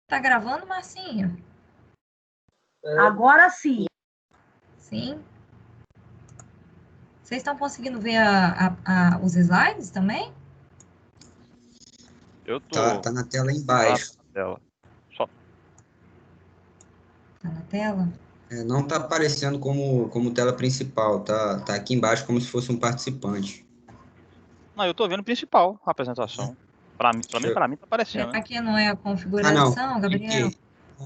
Tá gravando, Marcinho? Agora sim. Sim. Vocês estão conseguindo ver os slides também? Eu tô. Tá na tela embaixo. Tá na tela. Só... Tá na tela? Não tá aparecendo como tela principal, tá aqui embaixo como se fosse um participante. Não, eu tô vendo o principal, a apresentação. Pra mim tá aparecendo, né? Será que não é a configuração, não, Gabriel? cliquei.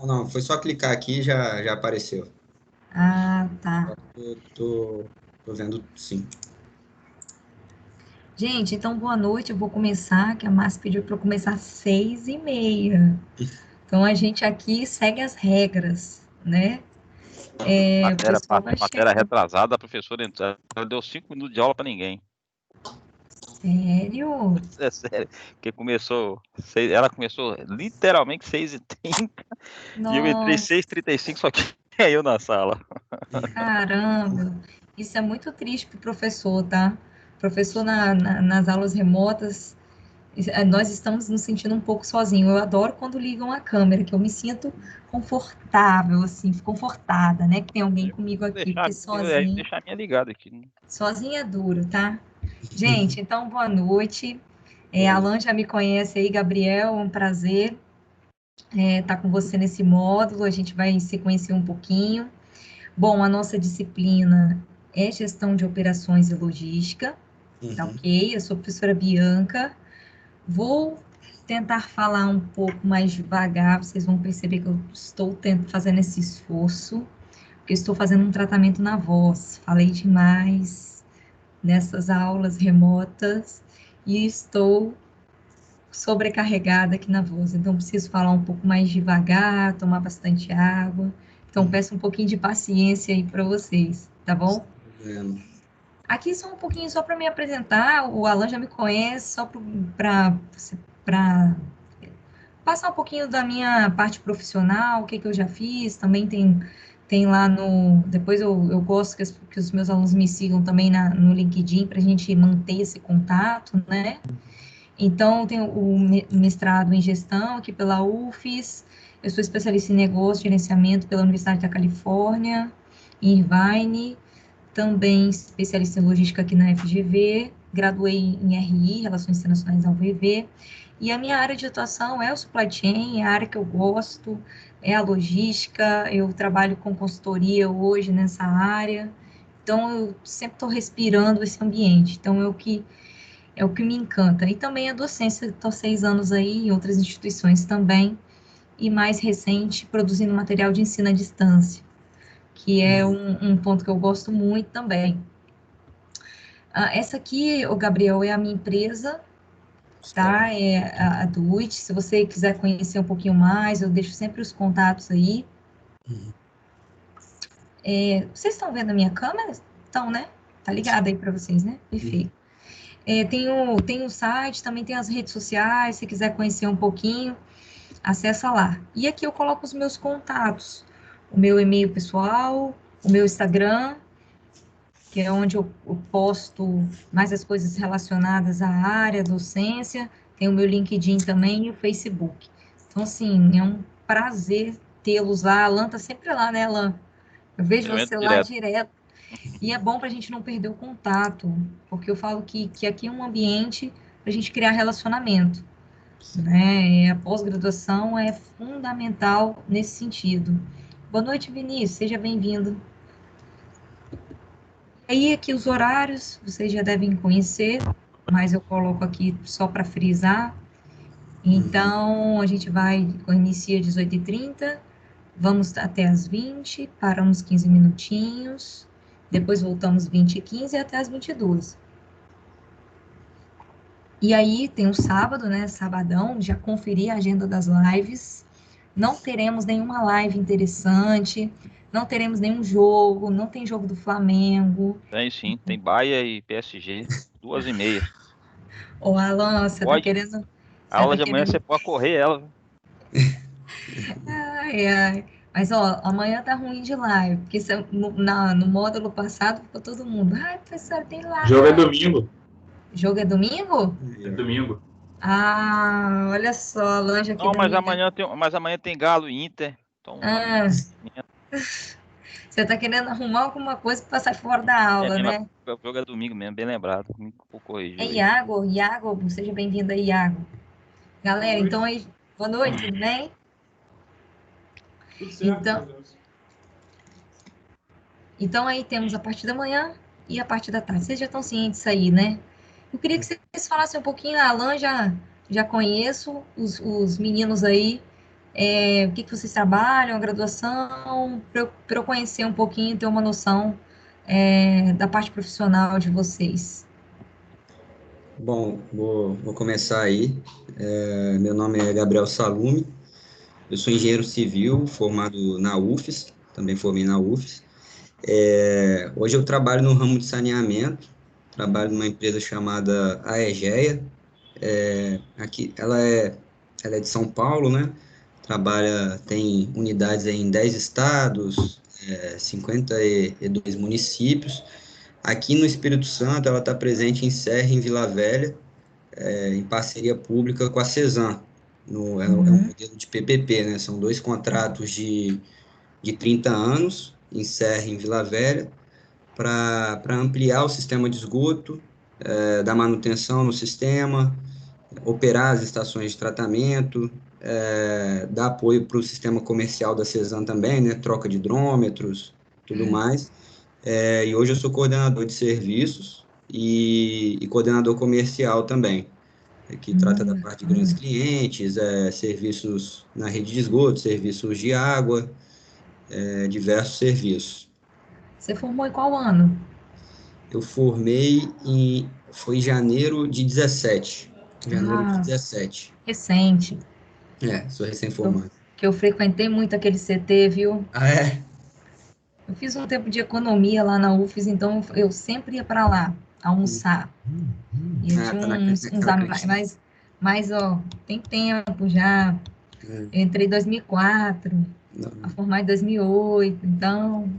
Não, foi só clicar aqui e já apareceu. Ah, tá. Tô vendo sim. Gente, então boa noite. Eu vou começar, que a Márcia pediu para eu começar às 6h30. Então a gente aqui segue as regras, né? O pessoal vai Matéria chegar. retrasada, a professora entrou, ela deu 5 minutos de aula pra ninguém. Sério? É sério. Porque ela começou literalmente 6h30 e eu entrei Nossa, 6h35, só que eu na sala. caramba. Isso é muito triste para o professor, tá? Professor nas aulas remotas, nós estamos nos sentindo um pouco sozinhos. Eu adoro quando ligam a câmera, que eu me sinto confortável, assim, confortada, né? Que tem alguém comigo aqui, porque Deixar a minha ligada aqui. sozinha é duro, tá? Gente, então boa noite. Alan já me conhece aí, Gabriel, é um prazer estar com você nesse módulo. A gente vai se conhecer um pouquinho. Bom, a nossa disciplina é gestão de operações e logística, tá ok? Eu sou a professora Bianca. Vou tentar falar um pouco mais devagar, vocês vão perceber que eu estou fazendo esse esforço, porque eu estou fazendo um tratamento na voz. Falei demais nessas aulas remotas e estou sobrecarregada aqui na voz, então preciso falar um pouco mais devagar, tomar bastante água. Então peço um pouquinho de paciência aí para vocês, tá bom? Aqui só um pouquinho só para me apresentar, o Alan já me conhece, só para passar um pouquinho da minha parte profissional, o que eu já fiz, também tem lá no... Depois eu gosto que os meus alunos me sigam também no LinkedIn para a gente manter esse contato, né? Então, eu tenho o mestrado em gestão aqui pela UFES, eu sou especialista em negócio e gerenciamento pela Universidade da Califórnia, em Irvine, também especialista em logística aqui na FGV, graduei em RI, Relações Internacionais da UVV, e a minha área de atuação é o supply chain, é a área que eu gosto, é a logística, eu trabalho com consultoria hoje nessa área, então eu sempre estou respirando esse ambiente, então é o que me encanta. E também a docência, estou 6 anos aí em outras instituições também, e mais recente, produzindo material de ensino à distância, que é um ponto que eu gosto muito também. Essa aqui, o Gabriel, é a minha empresa, tá? É a Duit. Se você quiser conhecer um pouquinho mais, eu deixo sempre os contatos aí. Vocês estão vendo a minha câmera? Estão, né? Tá ligado aí para vocês, né? Perfeito. Tem o site, também tem as redes sociais, se quiser conhecer um pouquinho, acessa lá. E aqui eu coloco os meus contatos, o meu e-mail pessoal, o meu Instagram, que é onde eu posto mais as coisas relacionadas à área, docência, tem o meu LinkedIn também e o Facebook. Então, assim, é um prazer tê-los lá. A Alan tá sempre lá, né, Alan? Eu vejo você lá direto. E é bom para a gente não perder o contato, porque eu falo que aqui é um ambiente para a gente criar relacionamento, né? A pós-graduação é fundamental nesse sentido. Boa noite, Vinícius, seja bem-vindo. E aí, aqui os horários, vocês já devem conhecer, mas eu coloco aqui só para frisar. Então, a gente inicia às 18h30, vamos até às 20, paramos 15 minutinhos, depois voltamos 20h15 até às 22h. E aí tem o sábado, né? Sabadão, já conferi a agenda das lives. Não teremos nenhuma live interessante, não teremos nenhum jogo, não tem jogo do Flamengo. Tem sim, tem Bahia e PSG, 2h30. Ô, Alan, você tá querendo... A aula de amanhã você pode correr ela. Ai, ai. Mas, ó, amanhã tá ruim de live, porque no módulo passado ficou todo mundo. Ai, professor, tem live. Jogo é domingo. Jogo é domingo? É domingo. Ah, olha só, a Lange aqui Não, da minha. mas amanhã tem Galo e Inter. Então, amanhã. Ah, você tá querendo arrumar alguma coisa para passar fora da É aula, mesmo, né? o jogo é domingo mesmo, bem lembrado. Me É corrigiu aí. Iago, seja bem-vindo aí, Iago. Boa Galera, então noite. aí, boa noite, tudo bem? Tudo certo, Então, meu Deus. então aí temos a parte da manhã e a parte da tarde. Vocês já estão cientes aí, né? Eu queria que vocês falassem um pouquinho, a Alan já conheço, os meninos aí, o que vocês trabalham, a graduação, para eu conhecer um pouquinho, ter uma noção da parte profissional de vocês. Bom, vou começar aí. Meu nome é Gabriel Salume, eu sou engenheiro civil, formado na UFES, também formei na UFES. Hoje eu trabalho no ramo de saneamento, trabalho numa empresa chamada AEGEA. Aqui, ela é de São Paulo, né? Tem unidades aí em 10 estados, 52 municípios. Aqui no Espírito Santo, ela está presente em Serra, em Vila Velha, em parceria pública com a Cesan. É um Uhum. modelo de PPP, né? São dois contratos de 30 anos, em Serra, em Vila Velha, para ampliar o sistema de esgoto, dar manutenção no sistema, operar as estações de tratamento, dar apoio para o sistema comercial da Cesan também, né? Troca de hidrômetros, tudo mais. E hoje eu sou coordenador de serviços e coordenador comercial também, que trata da parte de grandes Bacana. clientes, serviços na rede de esgoto, serviços de água, diversos serviços. Você formou em qual ano? Eu foi em janeiro de 17. Janeiro de Ah, 17. recente. Sou Eu, recém-formado. que eu frequentei muito aquele CT, viu? Ah, é? Eu fiz um tempo de economia lá na UFES, então eu sempre ia para lá almoçar. E eu Ah, tinha tá uns naquela cantina. mas, ó, tem tempo já. É, Eu entrei em 2004, a não. formar em 2008, então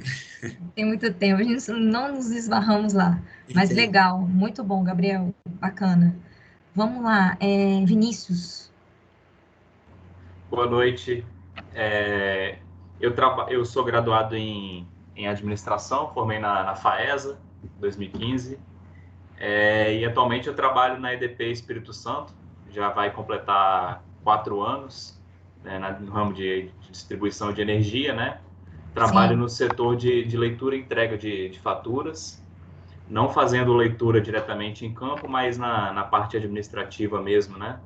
tem muito tempo. A gente não nos esbarramos lá. Mas Entendi. legal, muito bom, Gabriel, bacana. Vamos lá, Vinícius. Boa noite. É, eu sou graduado em administração, formei na FAESA, em 2015, e atualmente eu trabalho na EDP Espírito Santo, já vai completar 4 anos, né, no ramo de distribuição de energia, né? Trabalho Sim, no setor de leitura e entrega de faturas, não fazendo leitura diretamente em campo, mas na parte administrativa mesmo, né?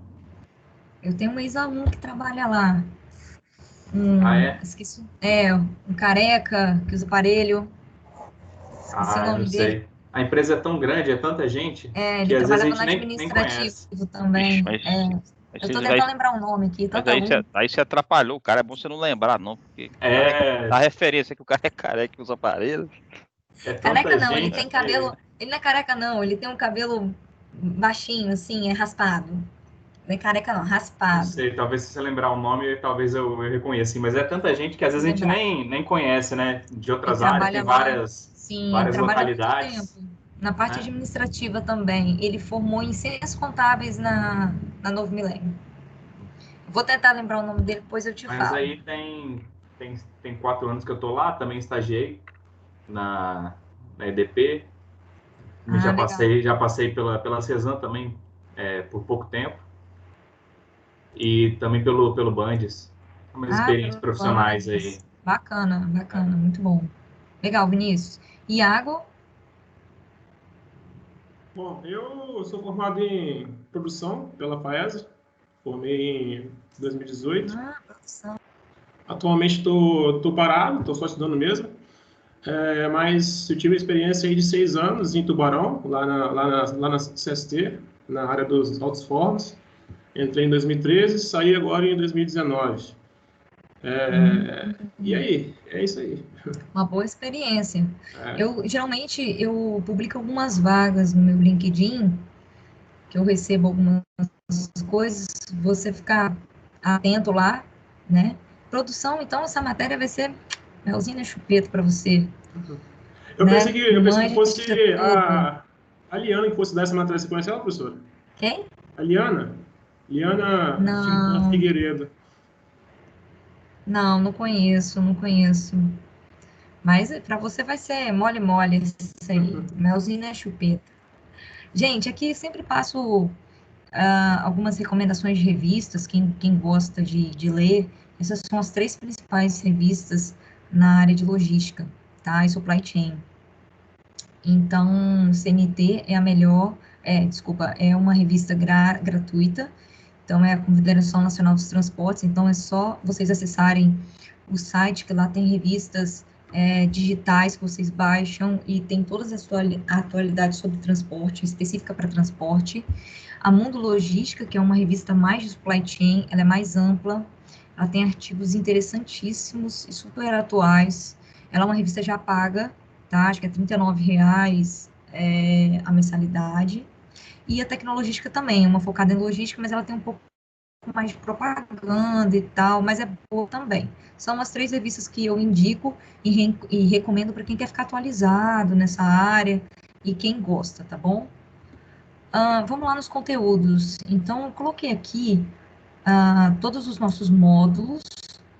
eu tenho um ex-aluno que trabalha lá. Ah, é? Esqueci, um careca que usa aparelho. Esqueci o Ah, eu não nome dele. sei. A empresa é tão grande, é tanta gente, Ele que às vezes a trabalhava no gente nem administrativo conhece. Vixe, também. Eu tô tentando lembrar o nome aqui, mas tanto aluno. aí você atrapalhou o cara. É bom você não lembrar, não, porque o cara É, dá referência que o cara é careca que usa aparelho. é Careca tanta não, ele gente tem cabelo. que, Ele não é careca, não, ele tem um cabelo baixinho, assim, é raspado. Não é careca, não, não raspado. sei, talvez se você lembrar o nome, talvez eu reconheça, mas é tanta gente que às Vou vezes a gente lembrar. nem conhece, né? De Ele outras áreas, tem trabalha lá, sim, ele várias trabalha há muito tempo. localidades, Na parte né? administrativa também. Ele formou em ciências contábeis na Novo Milênio. Vou tentar lembrar o nome dele, depois eu te Mas falo. aí tem 4 anos que eu tô lá, também estagiei na EDP, Ah, legal. já passei pela Cesan também, por pouco tempo, e também pelo Bandes. Umas Ah, experiências pelo profissionais aí. Bundes. Bacana, É. bacana, muito bom. Legal, Vinícius. Iago? Bom, eu sou formado em produção pela FAESA, formei em 2018. Ah, produção. Atualmente estou parado, estou só estudando mesmo, mas eu tive a experiência aí de 6 anos em Tubarão, lá na CST, na área dos altos fornos. Entrei em 2013, saí agora em 2019. E Hum, aí? É isso aí. uma boa experiência. É, Eu publico algumas vagas no meu LinkedIn, que eu recebo algumas coisas, você ficar atento lá, né? Produção, então essa matéria vai ser melzinho na chupeta para você, né? eu pensei que Manja fosse tudo. a Liana que fosse dar essa matéria. Você conhece ela, professora? Quem? A Liana? Liana Não, Figueiredo. não conheço, não conheço. Mas para você vai ser mole mole isso aí. Melzinho não é chupeta. Gente, aqui sempre passo algumas recomendações de revistas, quem gosta de ler. Essas são as 3 principais revistas na área de logística, tá? E supply chain. Então, CNT é a melhor, desculpa, é uma revista gratuita, então é a Confederação Nacional dos Transportes, então é só vocês acessarem o site, que lá tem revistas digitais que vocês baixam e tem todas as atualidades sobre transporte, específica para transporte. A Mundo Logística, que é uma revista mais de supply chain, ela é mais ampla, ela tem artigos interessantíssimos e super atuais. Ela é uma revista já paga, tá? Acho que é R$ 39 a mensalidade. E a Tecnologística também, uma focada em logística, mas ela tem um pouco mais de propaganda e tal, mas é boa também. São as 3 revistas que eu indico e recomendo para quem quer ficar atualizado nessa área e quem gosta, tá bom? Vamos lá nos conteúdos. Então, eu coloquei aqui todos os nossos módulos.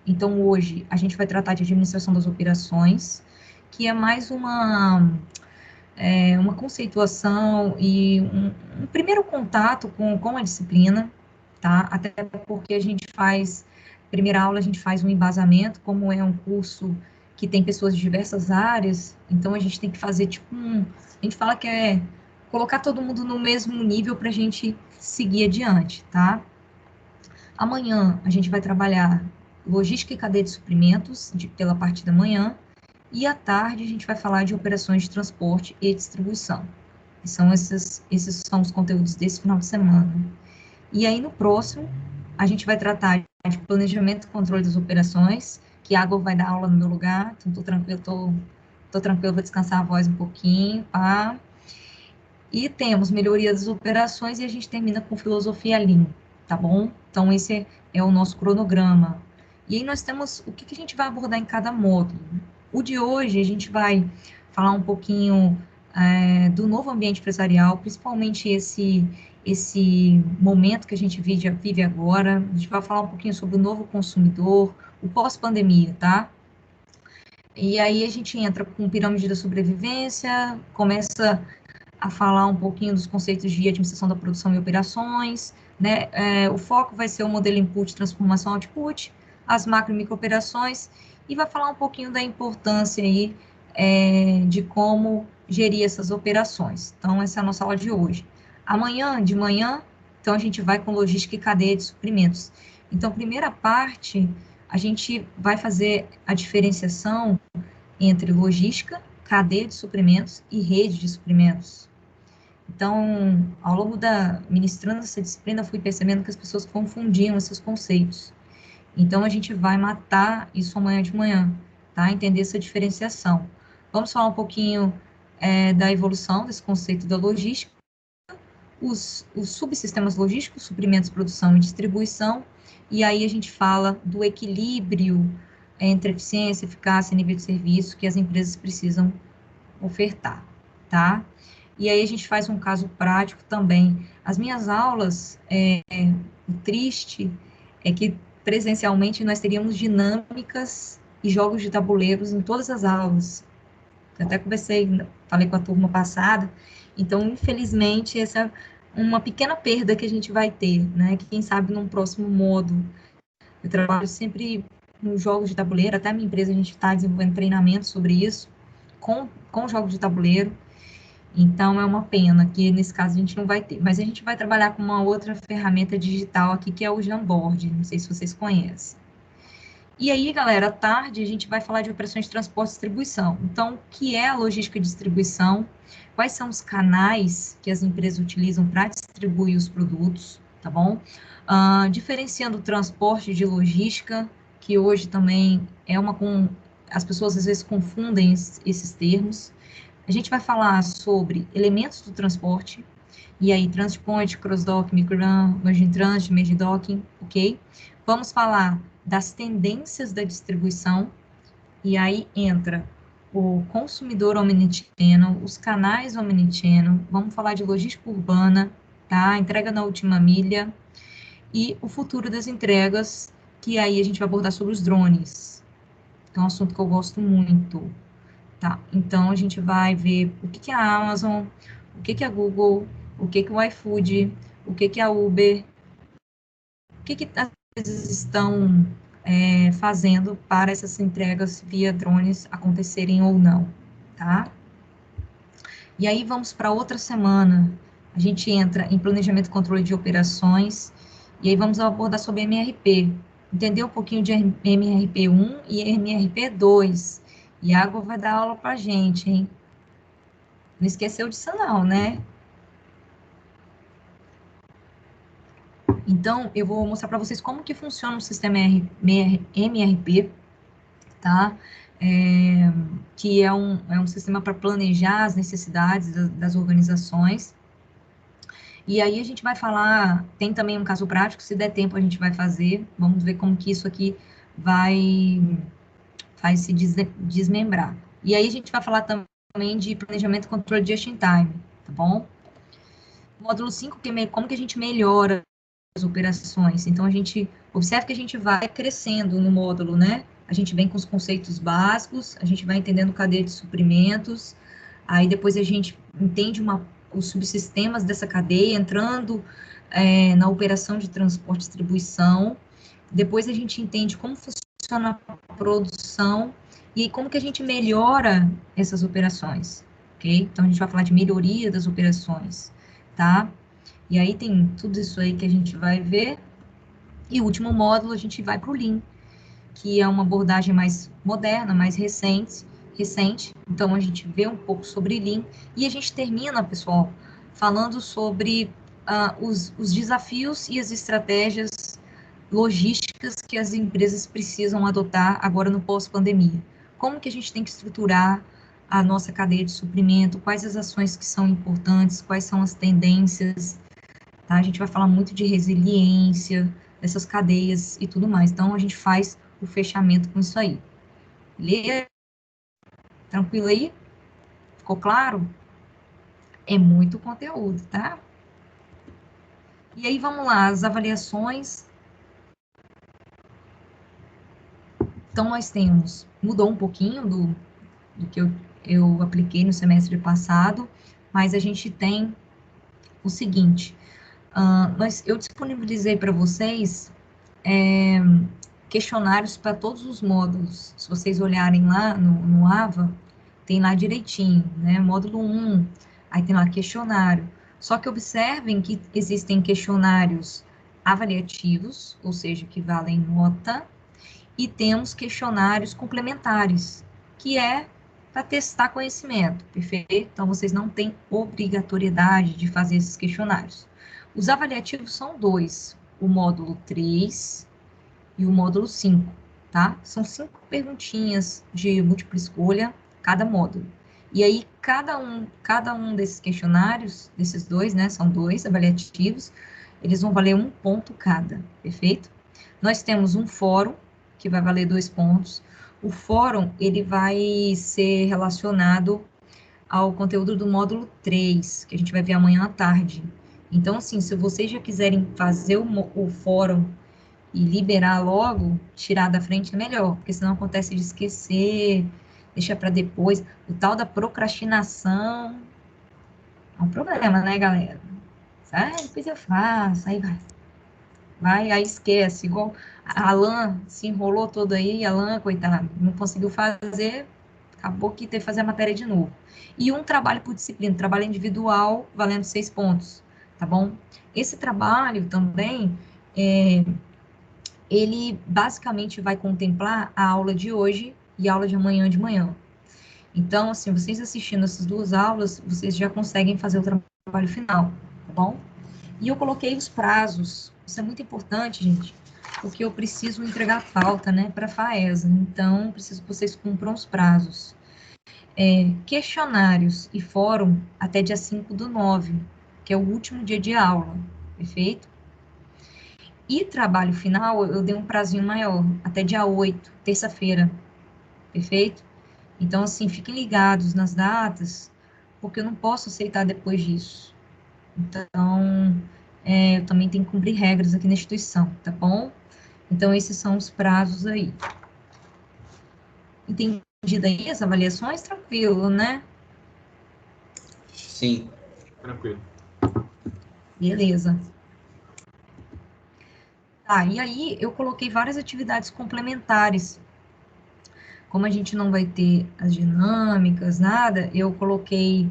Então, hoje, a gente vai tratar de administração das operações, que é mais uma conceituação e um primeiro contato com a disciplina, tá? Até porque primeira aula a gente faz um embasamento, como é um curso que tem pessoas de diversas áreas, então a gente tem que fazer a gente fala que é colocar todo mundo no mesmo nível para a gente seguir adiante, tá? Amanhã a gente vai trabalhar logística e cadeia de suprimentos pela parte da manhã, e à tarde a gente vai falar de operações de transporte e distribuição. Esses são os conteúdos desse final de semana. E aí no próximo a gente vai tratar de planejamento e controle das operações, que a Água vai dar aula no meu lugar, então tô tranquilo, vou descansar a voz um pouquinho, tá? E temos melhoria das operações e a gente termina com filosofia Lean, tá bom? Então, esse é o nosso cronograma. E aí nós temos o que a gente vai abordar em cada módulo. O de hoje, a gente vai falar um pouquinho do novo ambiente empresarial, principalmente esse momento que a gente vive agora. A gente vai falar um pouquinho sobre o novo consumidor, o pós-pandemia, tá? E aí a gente entra com pirâmide da sobrevivência, começa a falar um pouquinho dos conceitos de administração da produção e operações, né? O foco vai ser o modelo input, transformação, output, as macro e micro operações, e vai falar um pouquinho da importância aí de como gerir essas operações. Então, essa é a nossa aula de hoje. Amanhã, de manhã, então a gente vai com logística e cadeia de suprimentos. Então, primeira parte, a gente vai fazer a diferenciação entre logística, cadeia de suprimentos e rede de suprimentos. Então, ao longo ministrando essa disciplina, fui percebendo que as pessoas confundiam esses conceitos. Então, a gente vai matar isso amanhã de manhã, tá? Entender essa diferenciação. Vamos falar um pouquinho da evolução desse conceito da logística, os subsistemas logísticos, suprimentos, produção e distribuição, e aí a gente fala do equilíbrio entre eficiência, eficácia e nível de serviço que as empresas precisam ofertar, tá? E aí a gente faz um caso prático também. As minhas aulas, o triste é que presencialmente nós teríamos dinâmicas e jogos de tabuleiros em todas as aulas. Eu até falei com a turma passada, então, infelizmente, essa é uma pequena perda que a gente vai ter, né? Que quem sabe num próximo módulo. Eu trabalho sempre nos jogos de tabuleiro, até a minha empresa a gente está desenvolvendo treinamento sobre isso, com jogos de tabuleiro. Então, é uma pena que nesse caso a gente não vai ter. Mas a gente vai trabalhar com uma outra ferramenta digital aqui, que é o Jamboard. Não sei se vocês conhecem. E aí, galera, à tarde a gente vai falar de operações de transporte e distribuição. Então, o que é a logística de distribuição? Quais são os canais que as empresas utilizam para distribuir os produtos, tá bom? Diferenciando o transporte de logística, que hoje também as pessoas às vezes confundem esses termos. A gente vai falar sobre elementos do transporte, e aí transit point, cross-dock, micro-run, merging transit, merging docking, ok? Vamos falar das tendências da distribuição, e aí entra o consumidor omnichannel, os canais omnichannel, vamos falar de logística urbana, tá? Entrega na última milha, e o futuro das entregas, que aí a gente vai abordar sobre os drones. É um assunto que eu gosto muito, tá? Então, a gente vai ver o que é a Amazon, o que é a Google, o que é o iFood, o que é a Uber, o que as empresas estão fazendo para essas entregas via drones acontecerem ou não, tá? E aí vamos para outra semana, a gente entra em planejamento e controle de operações, e aí vamos abordar sobre MRP, entender um pouquinho de MRP1 e MRP2, e a Água vai dar aula para a gente, hein? Não esqueceu disso não, né? Então, eu vou mostrar para vocês como que funciona o sistema MRP, tá? Que é um sistema para planejar as necessidades das organizações. E aí a gente vai falar, tem também um caso prático, se der tempo a gente vai fazer, vamos ver como que isso aqui vai se desmembrar. E aí a gente vai falar também de planejamento e controle just in time, tá bom? Módulo 5, como que a gente melhora as operações. Então, a gente observa que a gente vai crescendo no módulo, né? A gente vem com os conceitos básicos, a gente vai entendendo cadeia de suprimentos, aí depois a gente entende os subsistemas dessa cadeia, entrando na operação de transporte e distribuição, depois a gente entende como funciona a produção e como que a gente melhora essas operações, ok? Então, a gente vai falar de melhoria das operações, tá? E aí tem tudo isso aí que a gente vai ver. E o último módulo, a gente vai para o Lean, que é uma abordagem mais moderna, mais recente. Então, a gente vê um pouco sobre Lean. E a gente termina, pessoal, falando sobre os desafios e as estratégias logísticas que as empresas precisam adotar agora no pós-pandemia. Como que a gente tem que estruturar a nossa cadeia de suprimento, quais as ações que são importantes, quais são as tendências, tá? A gente vai falar muito de resiliência, dessas cadeias e tudo mais. Então, a gente faz o fechamento com isso aí. Beleza? Tranquilo aí? Ficou claro? É muito conteúdo, tá? E aí, vamos lá, as avaliações. Então, nós temos, mudou um pouquinho do que eu apliquei no semestre passado, mas a gente tem o seguinte, eu disponibilizei para vocês questionários para todos os módulos. Se vocês olharem lá no AVA, tem lá direitinho, né? Módulo 1, aí tem lá questionário. Só que observem que existem questionários avaliativos, ou seja, que valem nota, e temos questionários complementares, que é para testar conhecimento, perfeito? Então, vocês não têm obrigatoriedade de fazer esses questionários. Os avaliativos são dois, o módulo 3 e o módulo 5, tá? São 5 perguntinhas de múltipla escolha, cada módulo. E aí, cada um desses questionários, desses dois, né, são 2 avaliativos, eles vão valer 1 ponto cada, perfeito? Nós temos um fórum, que vai valer 2 pontos. O fórum, ele vai ser relacionado ao conteúdo do módulo 3, que a gente vai ver amanhã à tarde. Então, assim, se vocês já quiserem fazer o fórum e liberar logo, tirar da frente é melhor, porque senão acontece de esquecer, deixa para depois. O tal da procrastinação é um problema, né, galera? Depois eu faço, aí aí esquece, igual a Alan se enrolou todo aí, a Alan, coitado, não conseguiu fazer, acabou que teve que fazer a matéria de novo. E um trabalho por disciplina, trabalho individual, valendo 6 pontos, tá bom? Esse trabalho também, ele basicamente vai contemplar a aula de hoje e a aula de amanhã de manhã. Então, assim, vocês assistindo essas 2 aulas, vocês já conseguem fazer o trabalho final, tá bom? E eu coloquei os prazos, isso é muito importante, gente, porque eu preciso entregar a pauta, né, para a FAESA, então, preciso que vocês cumpram os prazos. Questionários e fórum até dia 5/9, que é o último dia de aula, perfeito? E trabalho final, eu dei um prazinho maior, até dia 8, terça-feira, perfeito? Então, assim, fiquem ligados nas datas, porque eu não posso aceitar depois disso. Então, eu também tenho que cumprir regras aqui na instituição, tá bom? Então, esses são os prazos aí. Entendido aí as avaliações? Tranquilo, né? Sim. Tranquilo. Beleza. Tá, e aí eu coloquei várias atividades complementares. Como a gente não vai ter as dinâmicas, nada, eu coloquei,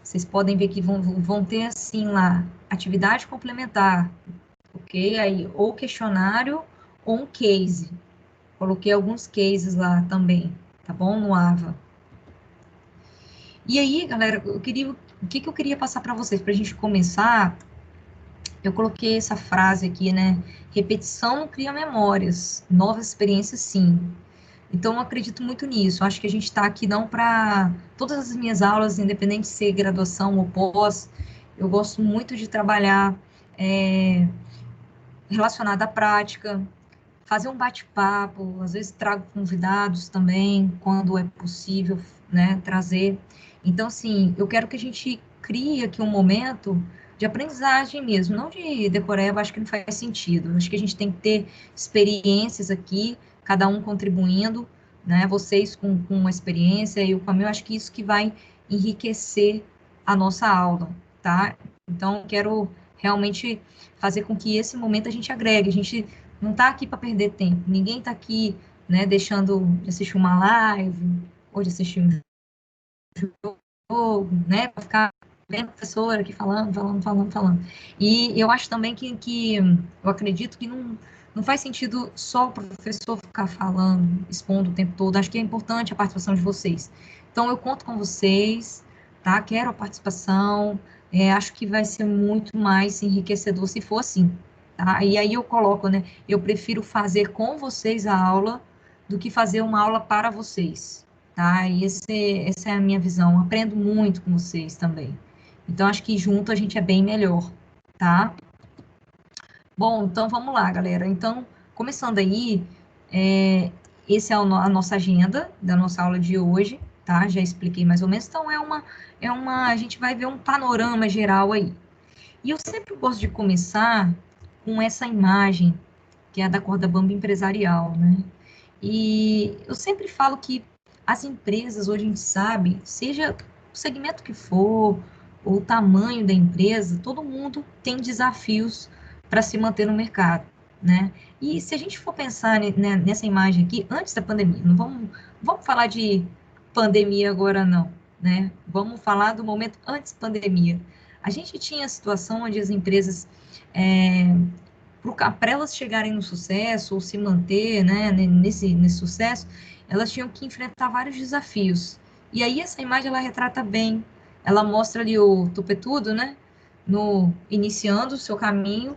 vocês podem ver que vão ter assim lá, atividade complementar, ok? Aí, ou questionário ou um case. Coloquei alguns cases lá também, tá bom? No AVA. E aí, galera, o que eu queria passar para vocês, para a gente começar, eu coloquei essa frase aqui, né? Repetição não cria memórias, novas experiências sim. Então, eu acredito muito nisso. Eu acho que a gente está aqui não para... Todas as minhas aulas, independente de ser graduação ou pós, eu gosto muito de trabalhar relacionado à prática, fazer um bate-papo, às vezes trago convidados também, quando é possível, né, trazer. Então, assim, eu quero que a gente crie aqui um momento de aprendizagem mesmo, não de decoreba, acho que não faz sentido. Acho que a gente tem que ter experiências aqui, cada um contribuindo, né, vocês com uma experiência e eu com a minha, acho que isso que vai enriquecer a nossa aula, tá? Então, quero realmente fazer com que esse momento a gente agregue, a gente não está aqui para perder tempo. Ninguém está aqui, né, deixando de assistir uma live ou de assistir um jogo, né, para ficar vendo a professora aqui falando. E eu acho também que eu acredito que não faz sentido só o professor ficar falando, expondo o tempo todo. Acho que é importante a participação de vocês. Então, eu conto com vocês, tá? Quero a participação. Acho que vai ser muito mais enriquecedor se for assim, tá? E aí eu coloco, né? Eu prefiro fazer com vocês a aula do que fazer uma aula para vocês, tá? E essa é a minha visão. Aprendo muito com vocês também. Então, acho que junto a gente é bem melhor, tá? Bom, então vamos lá, galera. Então, começando aí, essa é a nossa agenda da nossa aula de hoje, tá? Já expliquei mais ou menos. Então, a gente vai ver um panorama geral aí. E eu sempre gosto de começar com essa imagem, que é a da corda bamba empresarial, né? E eu sempre falo que as empresas, hoje a gente sabe, seja o segmento que for, ou o tamanho da empresa, todo mundo tem desafios para se manter no mercado, né? E se a gente for pensar nessa imagem aqui, antes da pandemia, não vamos falar de pandemia agora não, né? Vamos falar do momento antes da pandemia. A gente tinha a situação onde as empresas, para elas chegarem no sucesso ou se manter, né, nesse sucesso, elas tinham que enfrentar vários desafios. E aí essa imagem ela retrata bem, ela mostra ali o tupetudo, né, iniciando o seu caminho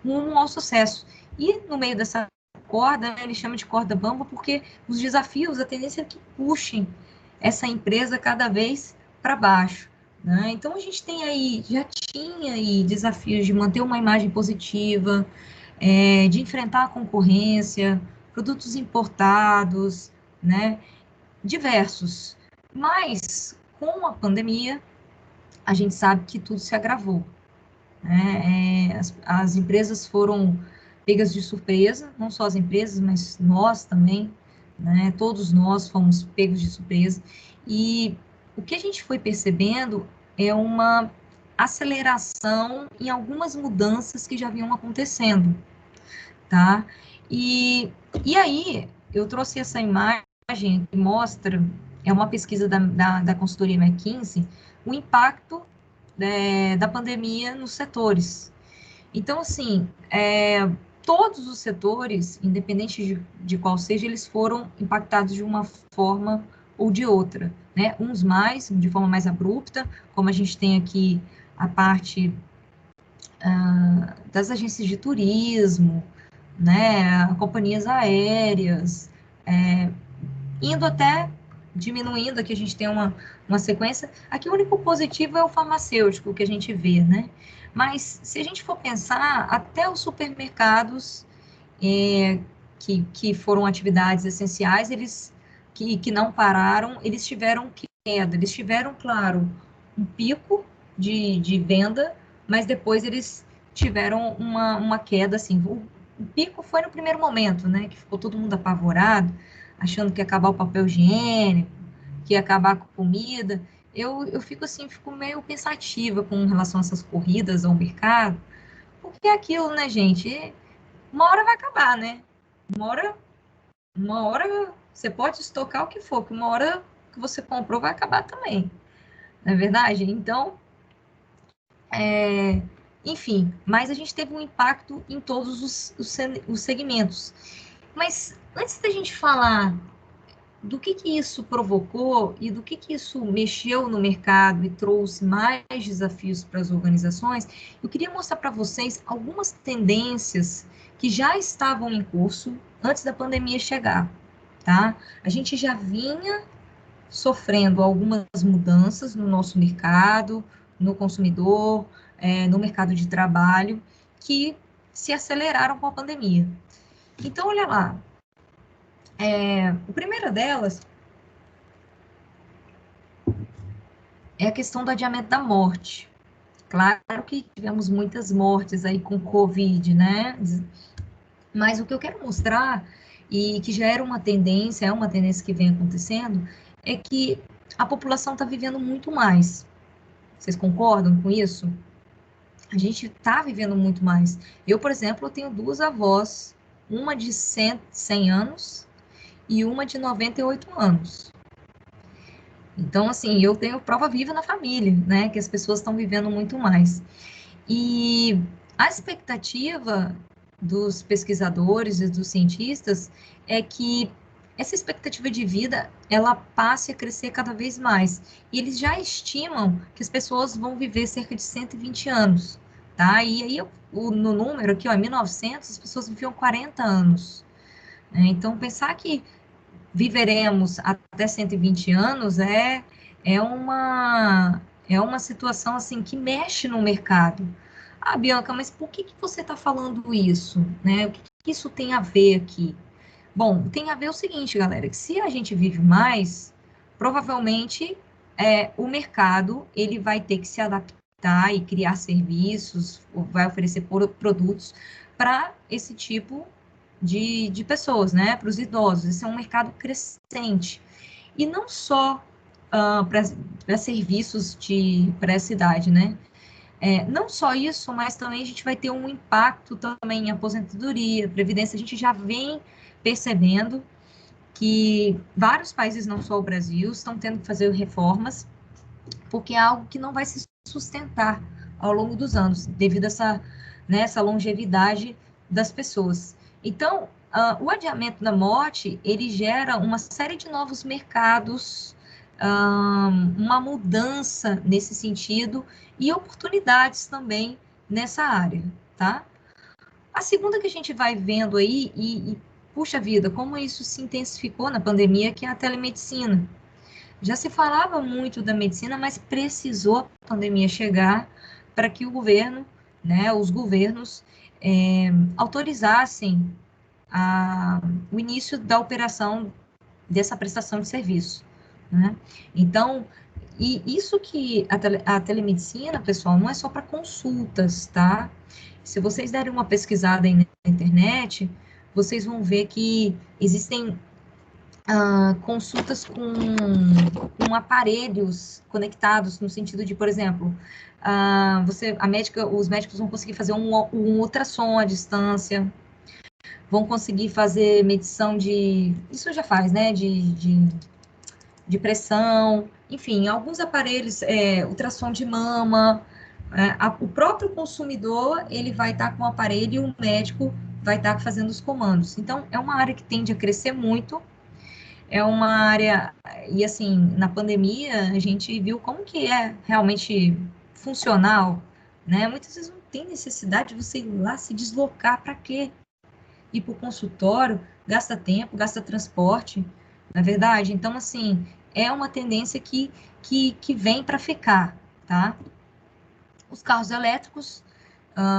rumo ao sucesso. E no meio dessa corda, né, ele chama de corda bamba porque os desafios, a tendência é que puxem essa empresa cada vez para baixo, né? Então a gente já tinha aí desafios de manter uma imagem positiva, de enfrentar a concorrência, produtos importados, né? Diversos. Mas com a pandemia, a gente sabe que tudo se agravou, né? As empresas foram pegas de surpresa, não só as empresas, mas nós também, né? Todos nós fomos pegos de surpresa. E o que a gente foi percebendo é uma aceleração em algumas mudanças que já vinham acontecendo, tá? E aí, eu trouxe essa imagem que mostra, é uma pesquisa da consultoria McKinsey, o impacto da pandemia nos setores. Então, assim, todos os setores, independente de qual seja, eles foram impactados de uma forma ou de outra, né? Uns mais, de forma mais abrupta, como a gente tem aqui a parte das agências de turismo, né? Companhias aéreas, indo até diminuindo, aqui a gente tem uma sequência. Aqui o único positivo é o farmacêutico que a gente vê, né? Mas se a gente for pensar, até os supermercados que foram atividades essenciais, eles que não pararam, eles tiveram queda, eles tiveram, claro, um pico de venda, mas depois eles tiveram uma queda, assim, o pico foi no primeiro momento, né, que ficou todo mundo apavorado, achando que ia acabar o papel higiênico, que ia acabar com a comida. Eu fico assim, fico meio pensativa com relação a essas corridas ao mercado, porque é aquilo, né, gente, uma hora vai acabar, né, uma hora você pode estocar o que for, que uma hora que você comprou vai acabar também, não é verdade? Então, enfim, mas a gente teve um impacto em todos os segmentos. Mas antes da gente falar do que isso provocou e do que isso mexeu no mercado e trouxe mais desafios para as organizações, eu queria mostrar para vocês algumas tendências que já estavam em curso antes da pandemia chegar, tá? A gente já vinha sofrendo algumas mudanças no nosso mercado, no consumidor, no mercado de trabalho, que se aceleraram com a pandemia. Então, olha lá, a primeira delas é a questão do adiamento da morte. Claro que tivemos muitas mortes aí com Covid, né? Mas o que eu quero mostrar, e que já era uma tendência, é uma tendência que vem acontecendo, é que a população está vivendo muito mais. Vocês concordam com isso? A gente está vivendo muito mais. Eu, por exemplo, tenho 2 avós, uma de 100 anos e uma de 98 anos. Então, assim, eu tenho prova viva na família, né, que as pessoas estão vivendo muito mais. E a expectativa dos pesquisadores e dos cientistas é que essa expectativa de vida, ela passe a crescer cada vez mais. E eles já estimam que as pessoas vão viver cerca de 120 anos, tá? E aí, no número aqui, ó, em 1900, as pessoas viviam 40 anos. Né? Então, pensar que viveremos até 120 anos é uma situação assim que mexe no mercado. Ah, Bianca, mas por que você está falando isso? Né? O que isso tem a ver aqui? Bom, tem a ver o seguinte, galera, que se a gente vive mais, provavelmente o mercado ele vai ter que se adaptar e criar serviços, vai oferecer produtos para esse tipo de pessoas, né? Para os idosos. Esse é um mercado crescente. E não só para serviços para essa idade, né? Não só isso, mas também a gente vai ter um impacto também em aposentadoria, previdência. A gente já vem percebendo que vários países, não só o Brasil, estão tendo que fazer reformas, porque é algo que não vai se sustentar ao longo dos anos, devido a essa longevidade das pessoas. Então, o adiamento da morte, ele gera uma série de novos mercados, uma mudança nesse sentido e oportunidades também nessa área, tá? A segunda que a gente vai vendo aí, e puxa vida, como isso se intensificou na pandemia, que é a telemedicina. Já se falava muito da medicina, mas precisou a pandemia chegar para que o governo, né, os governos, autorizassem o início da operação dessa prestação de serviço. Né? Então, e isso que a telemedicina, pessoal, não é só para consultas, tá? Se vocês derem uma pesquisada aí na internet, vocês vão ver que existem consultas com aparelhos conectados, no sentido de, por exemplo, os médicos vão conseguir fazer um ultrassom à distância, vão conseguir fazer medição isso já faz, né, de pressão, enfim, alguns aparelhos, ultrassom de mama, o próprio consumidor, ele vai estar com o aparelho e o médico vai estar fazendo os comandos. Então, é uma área que tende a crescer muito, é uma área, e assim, na pandemia, a gente viu como que é realmente funcional, né? Muitas vezes não tem necessidade de você ir lá se deslocar, para quê? Ir para o consultório, gasta tempo, gasta transporte, não é verdade? Então, assim, é uma tendência que vem para ficar, tá? Os carros elétricos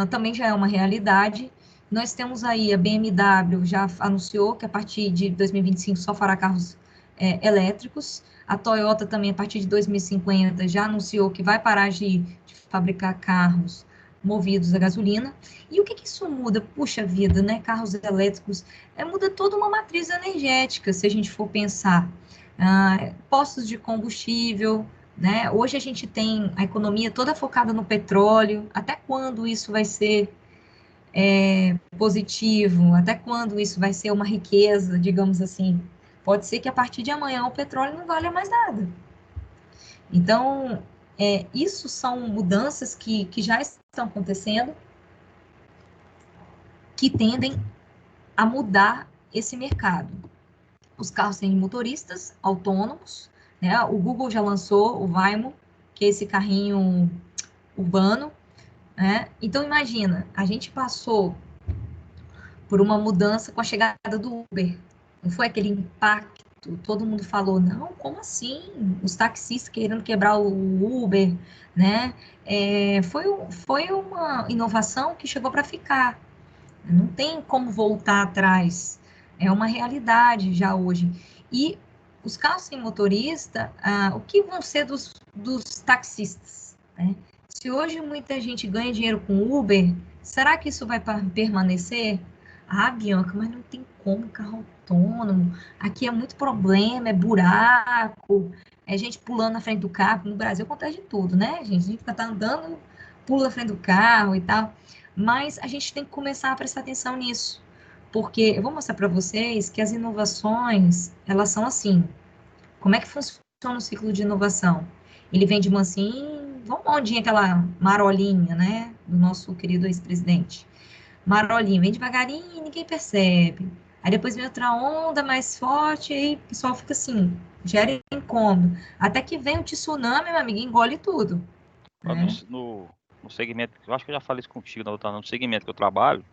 também já é uma realidade. Nós temos aí a BMW já anunciou que a partir de 2025 só fará carros elétricos. A Toyota também, a partir de 2050, já anunciou que vai parar de fabricar carros movidos a gasolina. E o que isso muda? Puxa vida, né? Carros elétricos, muda toda uma matriz energética, se a gente for pensar. Postos de combustível, né? Hoje a gente tem a economia toda focada no petróleo. Até quando isso vai ser positivo? Até quando isso vai ser uma riqueza, digamos assim? Pode ser que a partir de amanhã o petróleo não valha mais nada. Então, isso são mudanças que já estão acontecendo, que tendem a mudar esse mercado. Os carros têm motoristas autônomos, né? O Google já lançou o Waymo, que é esse carrinho urbano, né? Então, imagina, a gente passou por uma mudança com a chegada do Uber. Não foi aquele impacto, todo mundo falou, não, como assim? Os taxistas querendo quebrar o Uber, né? Foi uma inovação que chegou para ficar. Não tem como voltar atrás. É uma realidade já hoje. E os carros sem motorista, o que vão ser dos taxistas, né? Se hoje muita gente ganha dinheiro com Uber, será que isso vai permanecer? Bianca, mas não tem como carro autônomo. Aqui é muito problema, é buraco, é gente pulando na frente do carro. No Brasil acontece de tudo, né, gente? A gente fica andando, pula na frente do carro e tal. Mas a gente tem que começar a prestar atenção nisso. Porque eu vou mostrar para vocês que as inovações, elas são assim. Como é que funciona o ciclo de inovação? Ele vem de mansinho, vamos ondinha, aquela marolinha, né, do nosso querido ex-presidente. Marolinha, vem devagarinho, ninguém percebe. Aí depois vem outra onda mais forte, aí o pessoal fica assim, gera incômodo. Até que vem o tsunami, meu amigo, engole tudo. Né? No segmento, eu acho que eu já falei isso contigo na outra, no segmento que eu trabalho,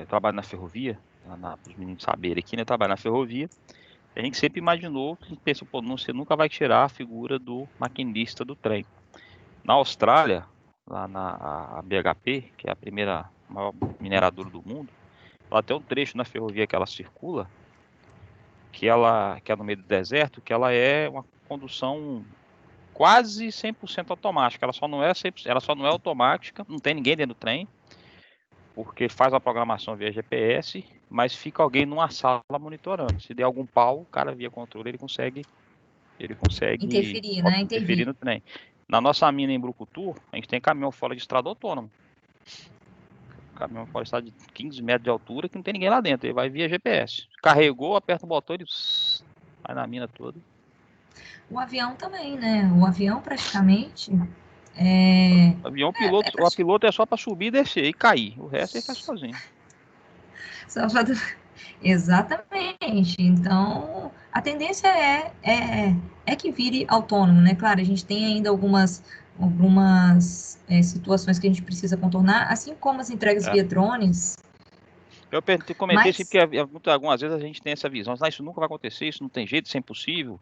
trabalho na ferrovia, para os meninos saberem aqui, né? Eu trabalho na ferrovia. A gente sempre imaginou, pensa, pô, você nunca vai tirar a figura do maquinista do trem. Na Austrália, lá a BHP, que é a maior mineradora do mundo, ela tem um trecho na ferrovia que ela circula, que é no meio do deserto, que ela é uma condução quase 100% automática. Ela só não é automática, não tem ninguém dentro do trem, porque faz a programação via GPS, mas fica alguém numa sala monitorando. Se der algum pau, o cara via controle, ele consegue interferir, né? interferir no trem. Na nossa mina em Brucutu, a gente tem caminhão fora de estrada autônomo. Caminhão fora de estrada de 15 metros de altura, que não tem ninguém lá dentro. Ele vai via GPS. Carregou, aperta o botão e vai na mina toda. O avião também, né? O avião praticamente... O avião, o piloto é só para subir, descer e cair. O resto ele faz sozinho. Exatamente. Então, a tendência é que vire autônomo, né? Claro, a gente tem ainda algumas situações que a gente precisa contornar, assim como as entregas via drones. Eu comentei assim, porque algumas vezes a gente tem essa visão, isso nunca vai acontecer, isso não tem jeito, isso é impossível.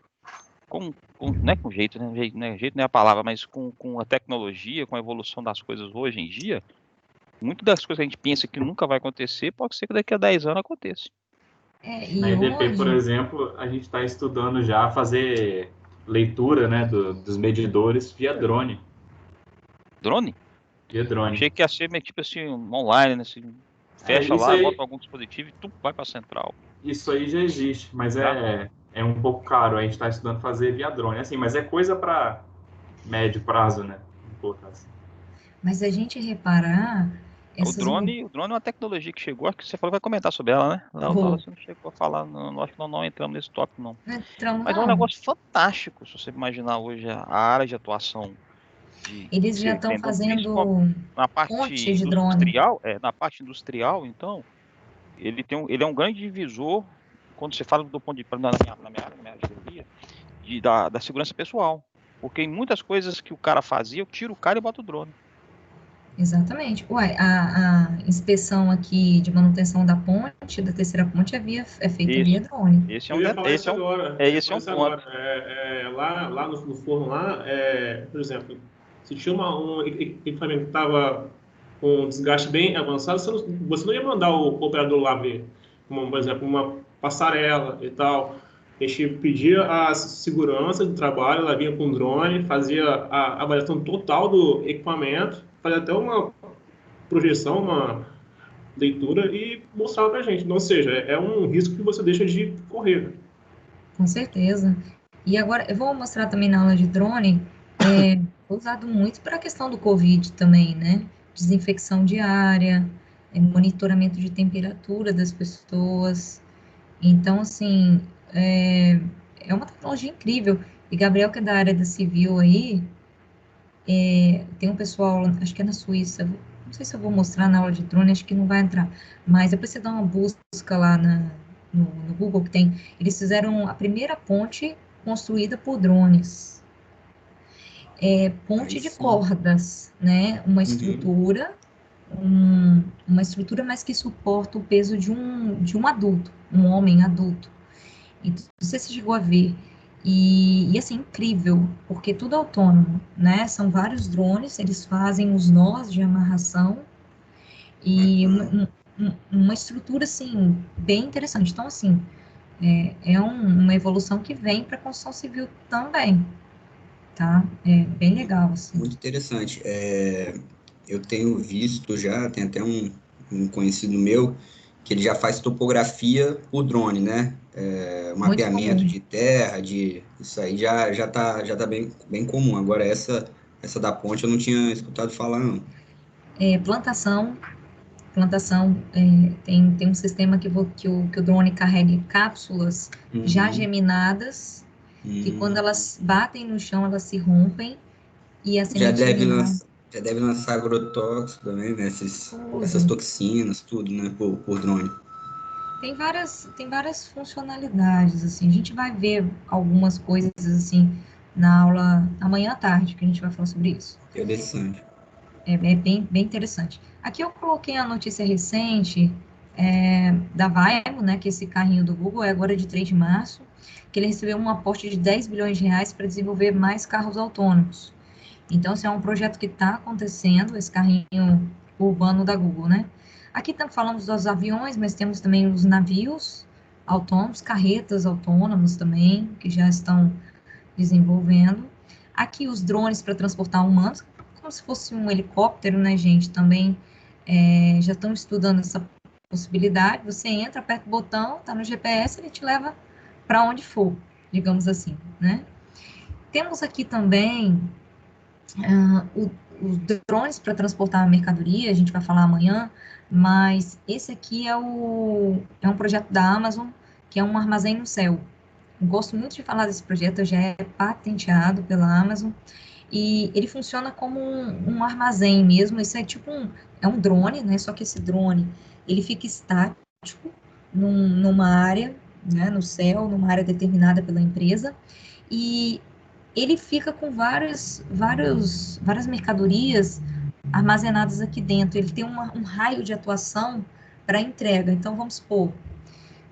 Não é com jeito, né? Jeito não é a palavra, mas com a tecnologia, com a evolução das coisas hoje em dia, muitas das coisas que a gente pensa que nunca vai acontecer, pode ser que daqui a 10 anos aconteça. Na EDP, por exemplo, a gente está estudando já fazer leitura, né, dos medidores via drone. Drone? Via drone. Achei que ia ser tipo assim, online, né? Assim, fecha lá, bota algum dispositivo e tu vai para a central. Isso aí já existe, mas é um pouco caro. A gente está estudando fazer via drone, assim, mas é coisa para médio prazo, né? Assim. Mas a gente reparar... O drone é uma tecnologia que chegou, acho que você falou que vai comentar sobre ela, né? Você não chegou a falar, acho que não entramos nesse tópico, não. Mas é um negócio fantástico, se você imaginar hoje a área de atuação. Eles já estão fazendo na parte industrial, na parte industrial, então, ele é um grande divisor, quando você fala do ponto de vista, na minha teoria, da segurança pessoal. Porque em muitas coisas que o cara fazia, eu tiro o cara e boto o drone. Exatamente. A inspeção aqui de manutenção da ponte, da terceira ponte, é feita via drone. Esse é um ponto. Lá no forno, por exemplo, se tinha um equipamento que estava com um desgaste bem avançado, você não ia mandar o operador lá ver, como, por exemplo, uma passarela e tal. A gente pedia a segurança do trabalho, ela vinha com drone, fazia a avaliação total do equipamento, fazer até uma projeção, uma leitura e mostrar para a gente. Então, ou seja, é um risco que você deixa de correr. Com certeza. E agora, eu vou mostrar também na aula de drone, foi usado muito para a questão do Covid também, né? Desinfecção diária, monitoramento de temperatura das pessoas. Então, assim, é uma tecnologia incrível. E Gabriel, que é da área da civil aí, tem um pessoal, acho que é na Suíça, não sei se eu vou mostrar na aula de drone, acho que não vai entrar, mas depois você dá uma busca lá no Google que tem, eles fizeram a primeira ponte construída por drones. Aí Ponte de sim. cordas, né? Uma estrutura, uma estrutura, mas que suporta o peso de um adulto, um homem adulto. E você se chegou a ver. E assim, incrível, porque tudo autônomo, né? São vários drones, eles fazem os nós de amarração e uma estrutura, assim, bem interessante. Então, assim, uma evolução que vem para a construção civil também, tá? É bem legal, assim. Muito interessante. Eu tenho visto já, tem até um conhecido meu, que ele já faz topografia por drone, né? O Muito mapeamento comum. de terra, isso aí já tá bem comum. Agora, essa da ponte eu não tinha escutado falar, não. Plantação, tem um sistema que o drone carrega cápsulas já Uhum. geminadas, que quando Hum. elas batem no chão, elas se rompem e a Já deve sementinha vai. lançar, já deve lançar agrotóxico também, né? Essas Tudo. toxinas, tudo, né? Por drone. Tem várias funcionalidades, assim. A gente vai ver algumas coisas, assim, na aula amanhã à tarde, que a gente vai falar sobre isso. Interessante. É bem, bem interessante. Aqui eu coloquei a notícia recente da Waymo, né, que esse carrinho do Google é agora de 3 de março, que ele recebeu um aporte de 10 bilhões de reais para desenvolver mais carros autônomos. Então, esse é um projeto que está acontecendo, esse carrinho urbano da Google, né? Aqui falamos dos aviões, mas temos também os navios autônomos, carretas autônomas também, que já estão desenvolvendo. Aqui os drones para transportar humanos, como se fosse um helicóptero, né, gente? Também já estão estudando essa possibilidade. Você entra, aperta o botão, tá no GPS, ele te leva para onde for, digamos assim, né? Temos aqui também os drones para transportar a mercadoria, a gente vai falar amanhã, mas esse aqui é um projeto da Amazon, que é um armazém no céu. Eu gosto muito de falar desse projeto, já é patenteado pela Amazon, e ele funciona como um armazém mesmo, isso é tipo é um drone, né, só que esse drone, ele fica estático numa área, né, no céu, numa área determinada pela empresa, e ele fica com várias mercadorias armazenadas aqui dentro. Ele tem um raio de atuação para entrega. Então, vamos supor,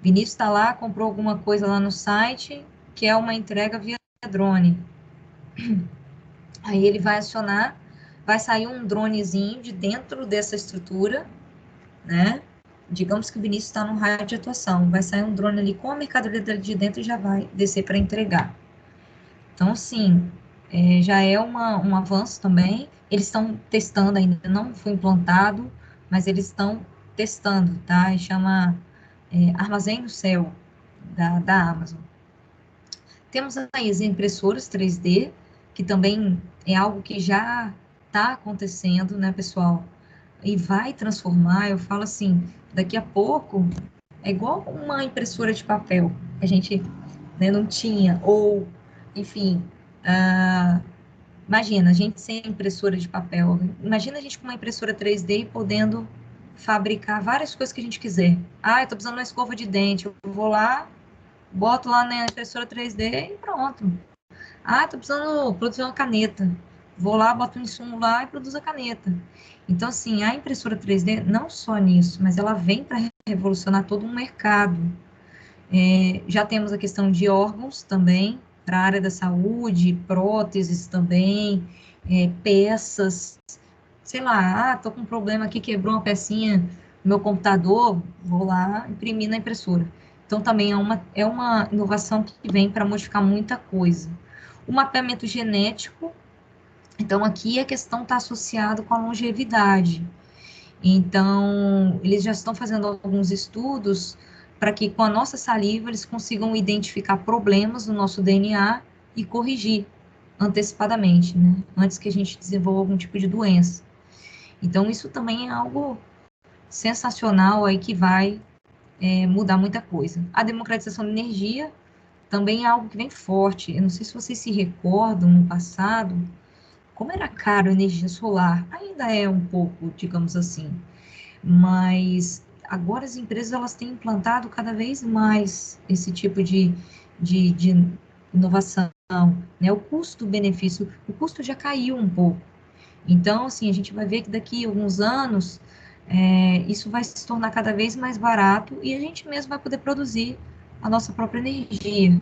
Vinícius está lá, comprou alguma coisa lá no site, que é uma entrega via drone. Aí ele vai acionar, vai sair um dronezinho de dentro dessa estrutura, né? Digamos que o Vinícius está no raio de atuação. Vai sair um drone ali com a mercadoria dele de dentro e já vai descer para entregar. Então, sim, já é um avanço também. Eles estão testando, ainda não foi implantado, mas eles estão testando, tá? E chama Armazém no Céu, da Amazon. Temos aí as impressoras 3D, que também é algo que já está acontecendo, né, pessoal? E vai transformar, eu falo assim, daqui a pouco, é igual uma impressora de papel, que a gente, né, não tinha, ou, enfim, imagina, a gente sem impressora de papel. Imagina a gente com uma impressora 3D e podendo fabricar várias coisas que a gente quiser. Ah, eu estou precisando de uma escova de dente. Eu vou lá, boto lá na impressora 3D e pronto. Ah, estou precisando produzir uma caneta. Vou lá, boto um insumo lá e produzo a caneta. Então, assim, a impressora 3D, não só nisso, mas ela vem para revolucionar todo um mercado. Já temos a questão de órgãos também, para a área da saúde, próteses também, peças, sei lá, tô com um problema aqui, quebrou uma pecinha no meu computador, vou lá imprimir na impressora. Então, também é uma inovação que vem para modificar muita coisa. O mapeamento genético, Então, aqui a questão está associada com a longevidade. Então, eles já estão fazendo alguns estudos para que com a nossa saliva eles consigam identificar problemas no nosso DNA e corrigir antecipadamente, né? Antes que a gente desenvolva algum tipo de doença. Então, isso também é algo sensacional aí que vai mudar muita coisa. A democratização da energia também é algo que vem forte. Eu não sei se vocês se recordam, no passado, como era caro a energia solar. Ainda é um pouco, digamos assim. Mas agora as empresas elas têm implantado cada vez mais esse tipo de inovação, né? O custo-benefício, o custo já caiu um pouco. Então, assim, a gente vai ver que daqui a alguns anos isso vai se tornar cada vez mais barato e a gente mesmo vai poder produzir a nossa própria energia.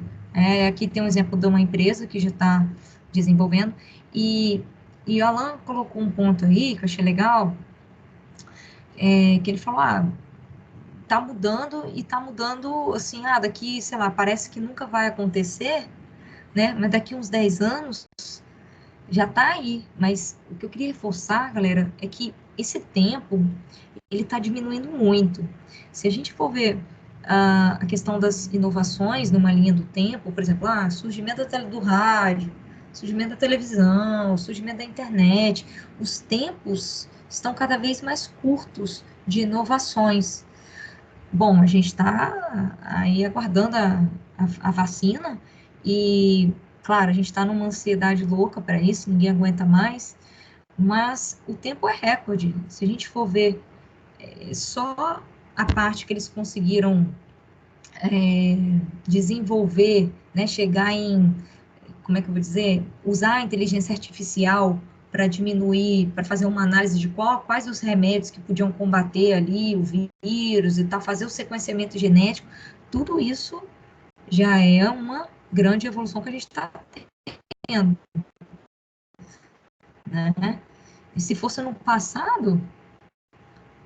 Aqui tem um exemplo de uma empresa que já está desenvolvendo e o Alan colocou um ponto aí que eu achei legal, que ele falou, tá mudando e tá mudando, assim, daqui, sei lá, parece que nunca vai acontecer, né? Mas daqui uns 10 anos já tá aí. Mas o que eu queria reforçar, galera, é que esse tempo, ele tá diminuindo muito. Se a gente for ver a questão das inovações numa linha do tempo, por exemplo, surgimento do rádio, surgimento da televisão, surgimento da internet, os tempos estão cada vez mais curtos de inovações. Bom, a gente está aí aguardando a vacina e, claro, a gente está numa ansiedade louca para isso, ninguém aguenta mais, mas o tempo é recorde. Se a gente for ver só a parte que eles conseguiram desenvolver, né, chegar em, como é que eu vou dizer, usar a inteligência artificial para diminuir, para fazer uma análise de quais os remédios que podiam combater ali o vírus e tal, fazer o sequenciamento genético, tudo isso já é uma grande evolução que a gente está tendo, né? E se fosse no passado,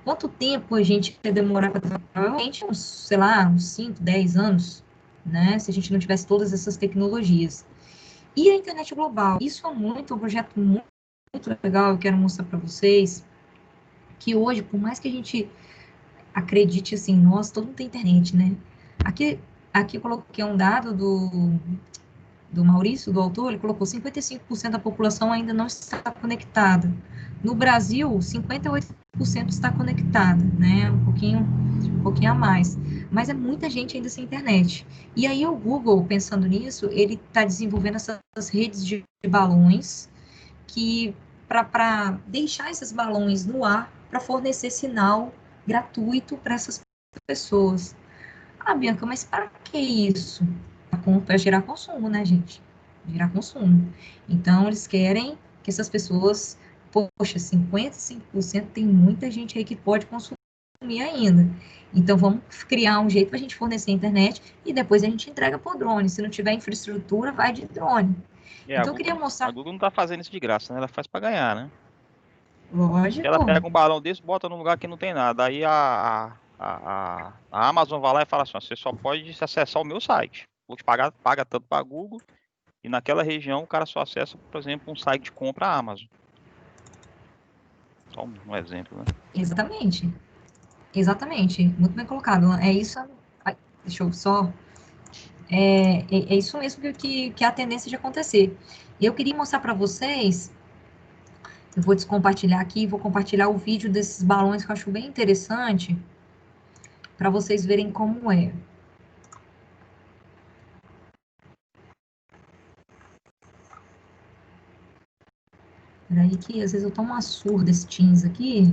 quanto tempo a gente ia demorar para provavelmente uns, sei lá, uns 5, 10 anos, né? Se a gente não tivesse todas essas tecnologias. E a internet global, isso é um projeto muito legal, eu quero mostrar para vocês, que hoje, por mais que a gente acredite assim, nossa, todo mundo tem internet, né? Aqui eu coloquei um dado do Maurício, do autor, ele colocou 55% da população ainda não está conectada. No Brasil, 58% está conectada, né? Um pouquinho a mais. Mas é muita gente ainda sem internet. E aí o Google, pensando nisso, ele está desenvolvendo essas redes de balões que para deixar esses balões no ar para fornecer sinal gratuito para essas pessoas. Bianca, mas para que isso? Para gerar consumo, né, gente? Gerar consumo. Então, eles querem que essas pessoas, poxa, 55% tem muita gente aí que pode consumir ainda. Então, vamos criar um jeito para a gente fornecer a internet e depois a gente entrega por drone. Se não tiver infraestrutura, vai de drone. Então, eu queria mostrar. A Google não tá fazendo isso de graça, né? Ela faz para ganhar, né? Lógico. Ela pega um balão desse, bota num lugar que não tem nada. Aí a Amazon vai lá e fala assim, você só pode acessar o meu site. Vou te paga tanto para a Google, e naquela região o cara só acessa, por exemplo, um site de compra Amazon. Só um exemplo, né? Exatamente. Muito bem colocado. É isso. Deixa eu só. É isso mesmo que é a tendência de acontecer. Eu queria mostrar para vocês. Eu vou descompartilhar aqui, vou compartilhar o vídeo desses balões que eu acho bem interessante, para vocês verem como é. Peraí que às vezes eu tomo uma surda desse Teams aqui.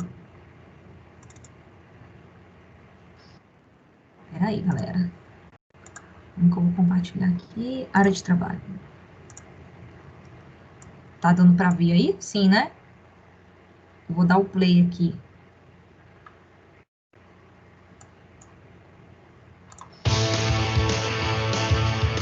Peraí, galera. Como que eu vou compartilhar aqui? Área de trabalho. Tá dando para ver aí? Sim, né? Eu vou dar o play aqui.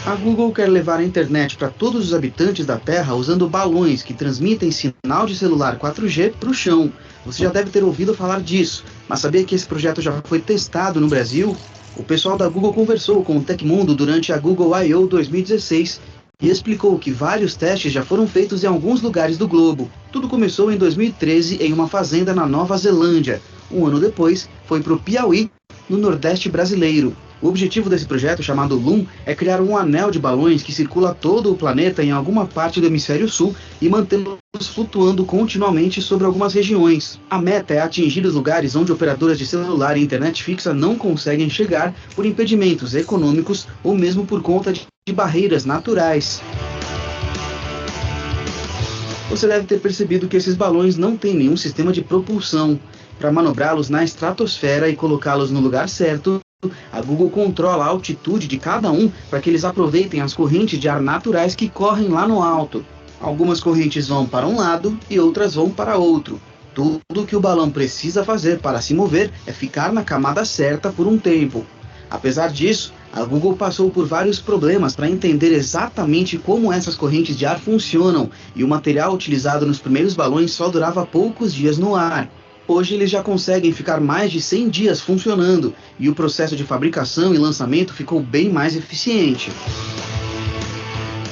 A Google quer levar a internet para todos os habitantes da Terra usando balões que transmitem sinal de celular 4G para o chão. Você já deve ter ouvido falar disso, mas sabia que esse projeto já foi testado no Brasil? O pessoal da Google conversou com o Tecmundo durante a Google I/O 2016 e explicou que vários testes já foram feitos em alguns lugares do globo. Tudo começou em 2013 em uma fazenda na Nova Zelândia. Um ano depois, foi para o Piauí, no Nordeste brasileiro. O objetivo desse projeto, chamado LUM, é criar um anel de balões que circula todo o planeta em alguma parte do hemisfério sul e mantê-los flutuando continuamente sobre algumas regiões. A meta é atingir os lugares onde operadoras de celular e internet fixa não conseguem chegar por impedimentos econômicos ou mesmo por conta de barreiras naturais. Você deve ter percebido que esses balões não têm nenhum sistema de propulsão. Para manobrá-los na estratosfera e colocá-los no lugar certo, a Google controla a altitude de cada um para que eles aproveitem as correntes de ar naturais que correm lá no alto. Algumas correntes vão para um lado e outras vão para outro. Tudo que o balão precisa fazer para se mover é ficar na camada certa por um tempo. Apesar disso, a Google passou por vários problemas para entender exatamente como essas correntes de ar funcionam, e o material utilizado nos primeiros balões só durava poucos dias no ar. Hoje eles já conseguem ficar mais de 100 dias funcionando, e o processo de fabricação e lançamento ficou bem mais eficiente.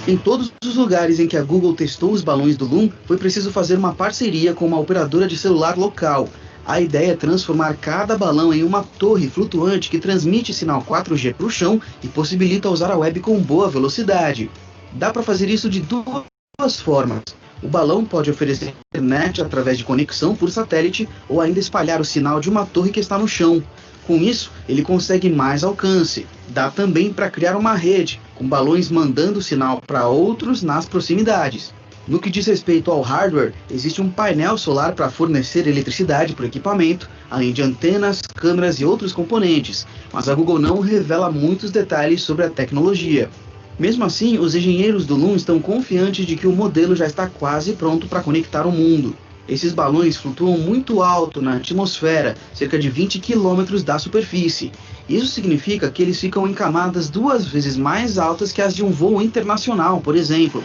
Em todos os lugares em que a Google testou os balões do LUM, foi preciso fazer uma parceria com uma operadora de celular local. A ideia é transformar cada balão em uma torre flutuante que transmite sinal 4G para o chão e possibilita usar a web com boa velocidade. Dá para fazer isso de duas formas. O balão pode oferecer internet através de conexão por satélite ou ainda espalhar o sinal de uma torre que está no chão. Com isso, ele consegue mais alcance. Dá também para criar uma rede, com balões mandando sinal para outros nas proximidades. No que diz respeito ao hardware, existe um painel solar para fornecer eletricidade para o equipamento, além de antenas, câmeras e outros componentes, mas a Google não revela muitos detalhes sobre a tecnologia. Mesmo assim, os engenheiros do LUM estão confiantes de que o modelo já está quase pronto para conectar o mundo. Esses balões flutuam muito alto na atmosfera, cerca de 20 km da superfície. Isso significa que eles ficam em camadas 2 vezes mais altas que as de um voo internacional, por exemplo.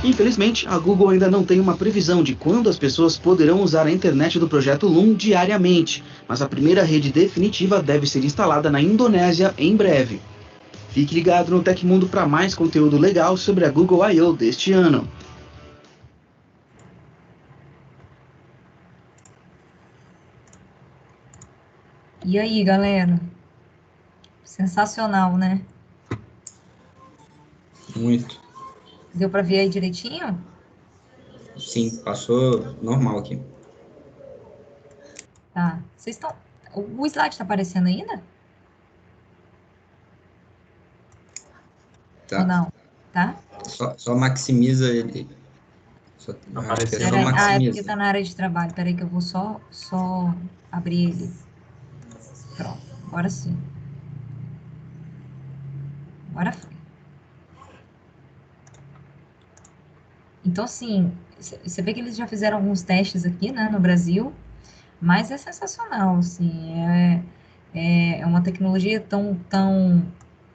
Infelizmente, a Google ainda não tem uma previsão de quando as pessoas poderão usar a internet do projeto LUM diariamente, mas a primeira rede definitiva deve ser instalada na Indonésia em breve. Fique ligado no Tecmundo para mais conteúdo legal sobre a Google I/O deste ano. E aí, galera? Sensacional, né? Muito. Deu para ver aí direitinho? Sim, passou normal aqui. Tá. Vocês estão... O slide está aparecendo ainda? Tá. Ou não? Tá? Só maximiza ele. Acho que é só É porque maximiza. tá na área de trabalho. Peraí que eu vou só abrir ele. Pronto. Agora sim. Agora foi. Então, assim, você vê que eles já fizeram alguns testes aqui, né, no Brasil, mas é sensacional, assim, é uma tecnologia tão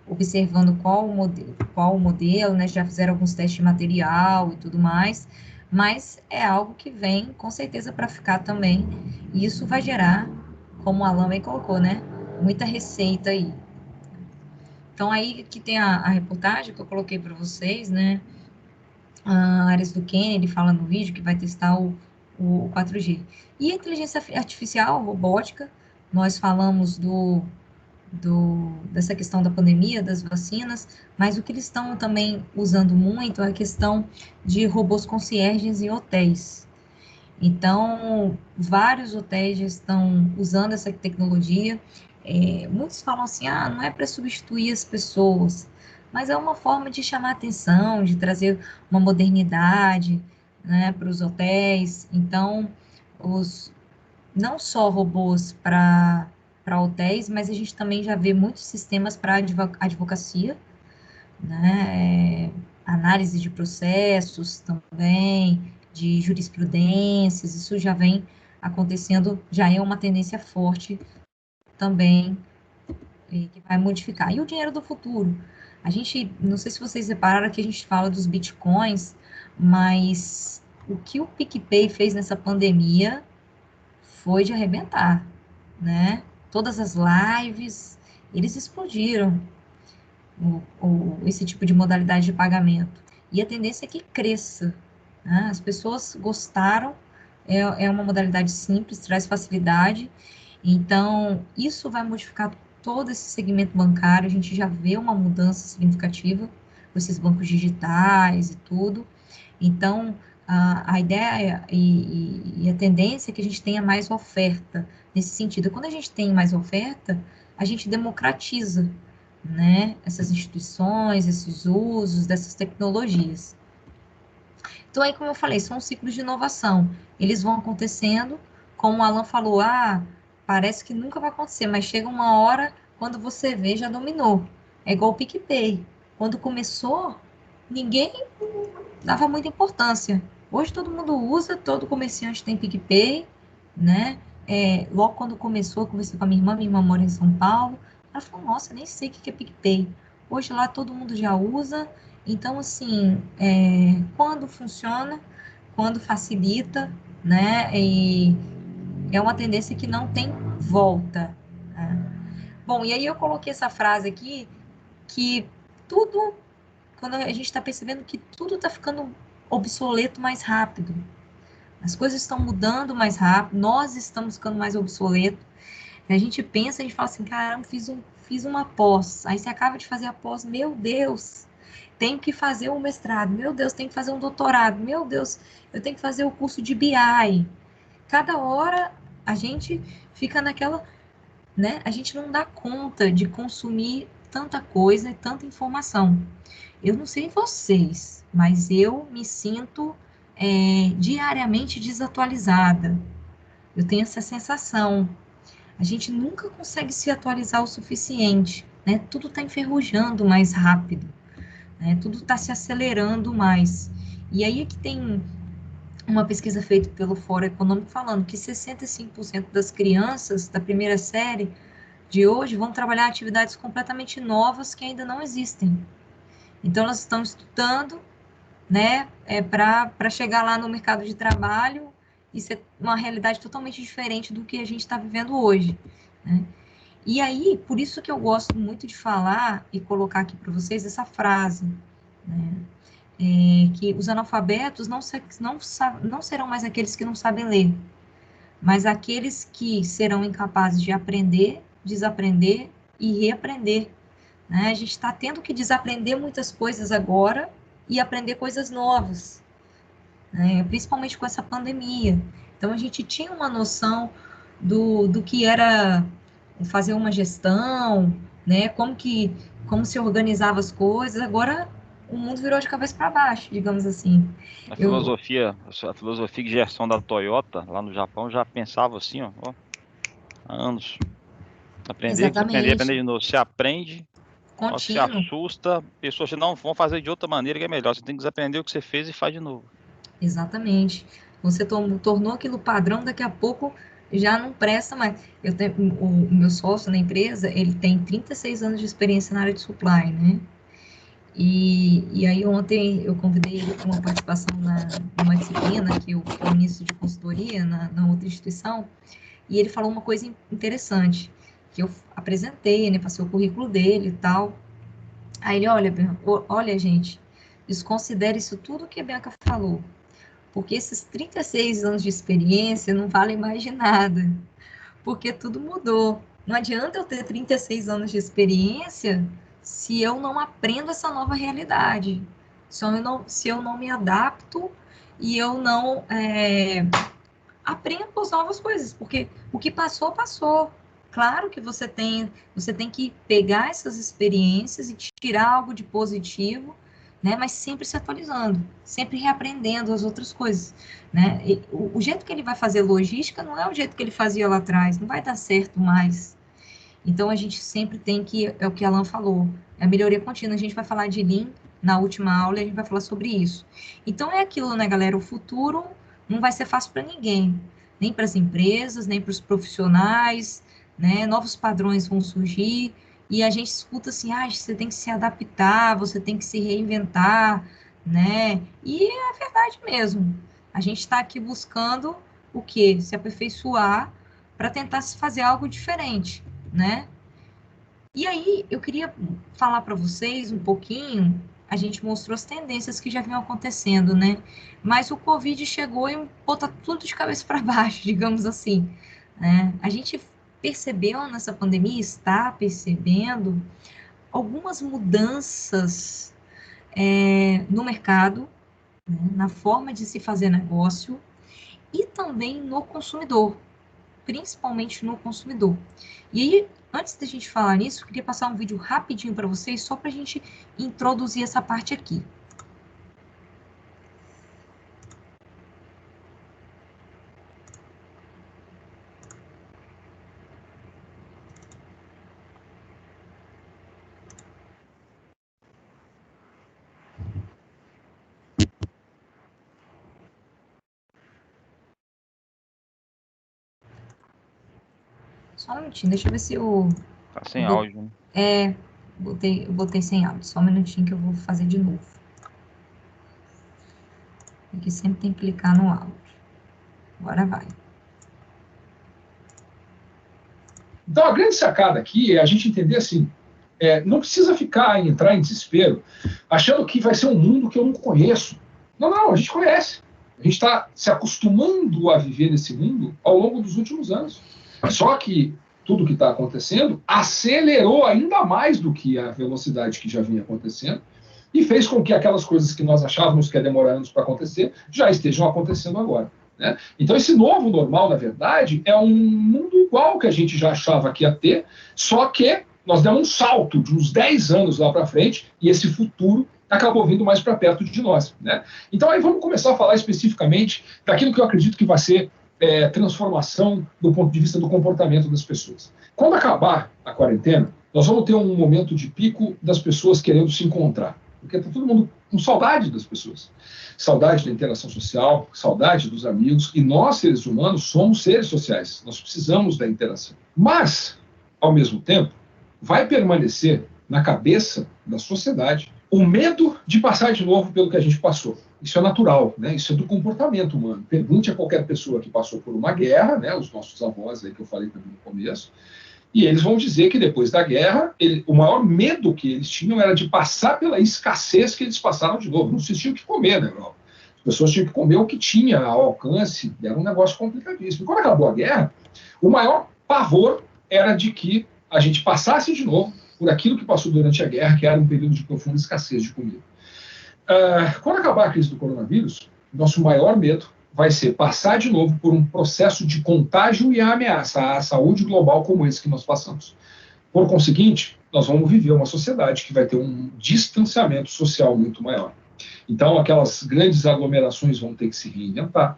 observando qual o modelo, né, já fizeram alguns testes de material e tudo mais, mas é algo que vem, com certeza, para ficar também, e isso vai gerar, como o Alan bem colocou, né, muita receita aí. Então, aí que tem a reportagem que eu coloquei para vocês, né, a Ares do Kennedy fala no vídeo que vai testar o 4G. E a inteligência artificial, robótica, nós falamos dessa questão da pandemia, das vacinas, mas o que eles estão também usando muito é a questão de robôs concierges em hotéis. Então, vários hotéis já estão usando essa tecnologia. Muitos falam assim, não é para substituir as pessoas, mas é uma forma de chamar atenção, de trazer uma modernidade, né, para os hotéis. Então, não só robôs para hotéis, mas a gente também já vê muitos sistemas para advocacia, né, análise de processos também, de jurisprudências, isso já vem acontecendo, já é uma tendência forte também, que vai modificar. E o dinheiro do futuro? A gente, não sei se vocês repararam que a gente fala dos bitcoins, mas o que o PicPay fez nessa pandemia foi de arrebentar, né? Todas as lives, eles explodiram. esse tipo de modalidade de pagamento. E a tendência é que cresça, né? As pessoas gostaram, é uma modalidade simples, traz facilidade, então isso vai modificar todo esse segmento bancário, a gente já vê uma mudança significativa com esses bancos digitais e tudo, então a ideia e a tendência é que a gente tenha mais oferta nesse sentido. Quando a gente tem mais oferta, a gente democratiza, né, essas instituições, esses usos dessas tecnologias. Então, aí, como eu falei, são ciclos de inovação. Eles vão acontecendo, como o Alan falou, parece que nunca vai acontecer, mas chega uma hora, quando você vê, já dominou. É igual o PicPay. Quando começou, ninguém dava muita importância. Hoje todo mundo usa, todo comerciante tem PicPay, né? Logo quando começou, eu conversei com a minha irmã mora em São Paulo, ela falou, nossa, nem sei o que é PicPay. Hoje lá todo mundo já usa, então assim, quando funciona, quando facilita, né? E é uma tendência que não tem volta, né? Bom, e aí eu coloquei essa frase aqui, que tudo quando a gente está percebendo que tudo está ficando obsoleto mais rápido. As coisas estão mudando mais rápido, nós estamos ficando mais obsoletos. A gente pensa, a gente fala assim, caramba, fiz uma pós. Aí você acaba de fazer a pós, meu Deus, tenho que fazer um mestrado, meu Deus, tenho que fazer um doutorado, meu Deus, eu tenho que fazer o curso de BI. Cada hora a gente fica naquela, né? A gente não dá conta de consumir tanta coisa e tanta informação. Eu não sei vocês, mas eu me sinto diariamente desatualizada. Eu tenho essa sensação. A gente nunca consegue se atualizar o suficiente, né? Tudo está enferrujando mais rápido, né? Tudo está se acelerando mais. E aí é que tem uma pesquisa feita pelo Fórum Econômico falando que 65% das crianças da primeira série de hoje vão trabalhar atividades completamente novas que ainda não existem. Então, elas estão estudando, né, para chegar lá no mercado de trabalho e ser uma realidade totalmente diferente do que a gente está vivendo hoje, né? E aí, por isso que eu gosto muito de falar e colocar aqui para vocês essa frase, né, que os analfabetos não serão mais aqueles que não sabem ler, mas aqueles que serão incapazes de aprender, desaprender e reaprender, né? A gente está tendo que desaprender muitas coisas agora e aprender coisas novas, né? Principalmente com essa pandemia. Então, a gente tinha uma noção do que era fazer uma gestão, né? Como se organizava as coisas. Agora, o mundo virou de cabeça para baixo, digamos assim. Eu, A filosofia de gestão da Toyota, lá no Japão, já pensava assim, ó, há anos. Aprender, desaprender, aprender exatamente, de novo. Você aprende, na hora que você contínuo. assusta, pessoas não vão fazer de outra maneira que é melhor. Você tem que desaprender o que você fez e faz de novo. Exatamente. Você tornou aquilo padrão, daqui a pouco já não presta mais. O meu sócio na empresa, ele tem 36 anos de experiência na área de supply, né? E aí ontem eu convidei ele para uma participação numa disciplina que eu ministro de consultoria na outra instituição, e ele falou uma coisa interessante, que eu apresentei, né, passei o currículo dele e tal. Aí ele, olha, gente, desconsidere isso tudo que a Bianca falou, porque esses 36 anos de experiência não valem mais de nada, porque tudo mudou. Não adianta eu ter 36 anos de experiência se eu não aprendo essa nova realidade, se eu não me adapto e eu não aprendo as novas coisas, porque o que passou, passou. Claro que você tem que pegar essas experiências e tirar algo de positivo, né? Mas sempre se atualizando, sempre reaprendendo as outras coisas, né? E o jeito que ele vai fazer logística não é o jeito que ele fazia lá atrás, não vai dar certo mais. Então a gente sempre tem que, é o que a Alan falou, é a melhoria contínua. A gente vai falar de Lean na última aula e a gente vai falar sobre isso. Então é aquilo, né, galera? O futuro não vai ser fácil para ninguém, nem para as empresas, nem para os profissionais, né? Novos padrões vão surgir e a gente escuta assim, você tem que se adaptar, você tem que se reinventar, né? E é verdade mesmo. A gente está aqui buscando o quê? Se aperfeiçoar para tentar se fazer algo diferente, né? E aí, eu queria falar para vocês um pouquinho, a gente mostrou as tendências que já vinham acontecendo, né? Mas o Covid chegou e botou tudo de cabeça para baixo, digamos assim, né? A gente percebeu nessa pandemia, está percebendo algumas mudanças no mercado, né? Na forma de se fazer negócio e também no consumidor, principalmente no consumidor. E aí, antes da gente falar nisso, eu queria passar um vídeo rapidinho para vocês, só para a gente introduzir essa parte aqui. Só um minutinho, deixa eu ver se eu... Tá sem áudio, né? Botei sem áudio. Só um minutinho que eu vou fazer de novo. Aqui sempre tem que clicar no áudio. Agora vai. Então, a grande sacada aqui é a gente entender assim, não precisa entrar em desespero, achando que vai ser um mundo que eu não conheço. Não, a gente conhece. A gente está se acostumando a viver nesse mundo ao longo dos últimos anos. Só que tudo que está acontecendo acelerou ainda mais do que a velocidade que já vinha acontecendo e fez com que aquelas coisas que nós achávamos que ia demorar anos para acontecer já estejam acontecendo agora. Né? Então, esse novo normal, na verdade, é um mundo igual que a gente já achava que ia ter, só que nós demos um salto de uns 10 anos lá para frente e esse futuro acabou vindo mais para perto de nós. Né? Então, aí vamos começar a falar especificamente daquilo que eu acredito que vai ser transformação do ponto de vista do comportamento das pessoas. Quando acabar a quarentena, nós vamos ter um momento de pico das pessoas querendo se encontrar, porque está todo mundo com saudade das pessoas. Saudade da interação social, saudade dos amigos, e nós, seres humanos, somos seres sociais, nós precisamos da interação. Mas, ao mesmo tempo, vai permanecer na cabeça da sociedade o medo de passar de novo pelo que a gente passou. Isso é natural, né? Isso é do comportamento humano. Pergunte a qualquer pessoa que passou por uma guerra, né? Os nossos avós aí que eu falei também no começo, e eles vão dizer que depois da guerra, o maior medo que eles tinham era de passar pela escassez que eles passaram de novo. Não se tinha o que comer na Europa. As pessoas tinham que comer o que tinha ao alcance, era um negócio complicadíssimo. E quando acabou a guerra, o maior pavor era de que a gente passasse de novo por aquilo que passou durante a guerra, que era um período de profunda escassez de comida. Quando acabar a crise do coronavírus, nosso maior medo vai ser passar de novo por um processo de contágio e ameaça à saúde global como esse que nós passamos. Por conseguinte, nós vamos viver uma sociedade que vai ter um distanciamento social muito maior. Então, aquelas grandes aglomerações vão ter que se reinventar.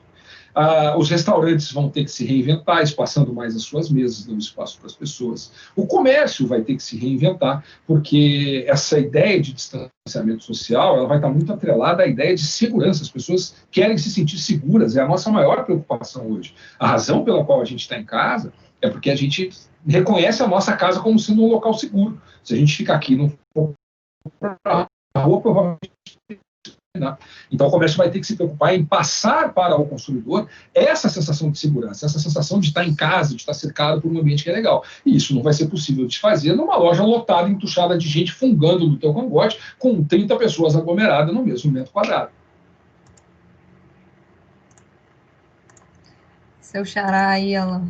Os restaurantes vão ter que se reinventar, espaçando mais as suas mesas, dando espaço para as pessoas. O comércio vai ter que se reinventar, porque essa ideia de distanciamento social ela vai estar muito atrelada à ideia de segurança. As pessoas querem se sentir seguras, é a nossa maior preocupação hoje. A razão pela qual a gente está em casa é porque a gente reconhece a nossa casa como sendo um local seguro. Se a gente ficar aqui, não for para a rua, provavelmente... Então, o comércio vai ter que se preocupar em passar para o consumidor essa sensação de segurança, essa sensação de estar em casa, de estar cercado por um ambiente que é legal. E isso não vai ser possível de fazer numa loja lotada, entuchada de gente fungando no teu cangote, com 30 pessoas aglomeradas no mesmo metro quadrado. Seu xará aí, Alan.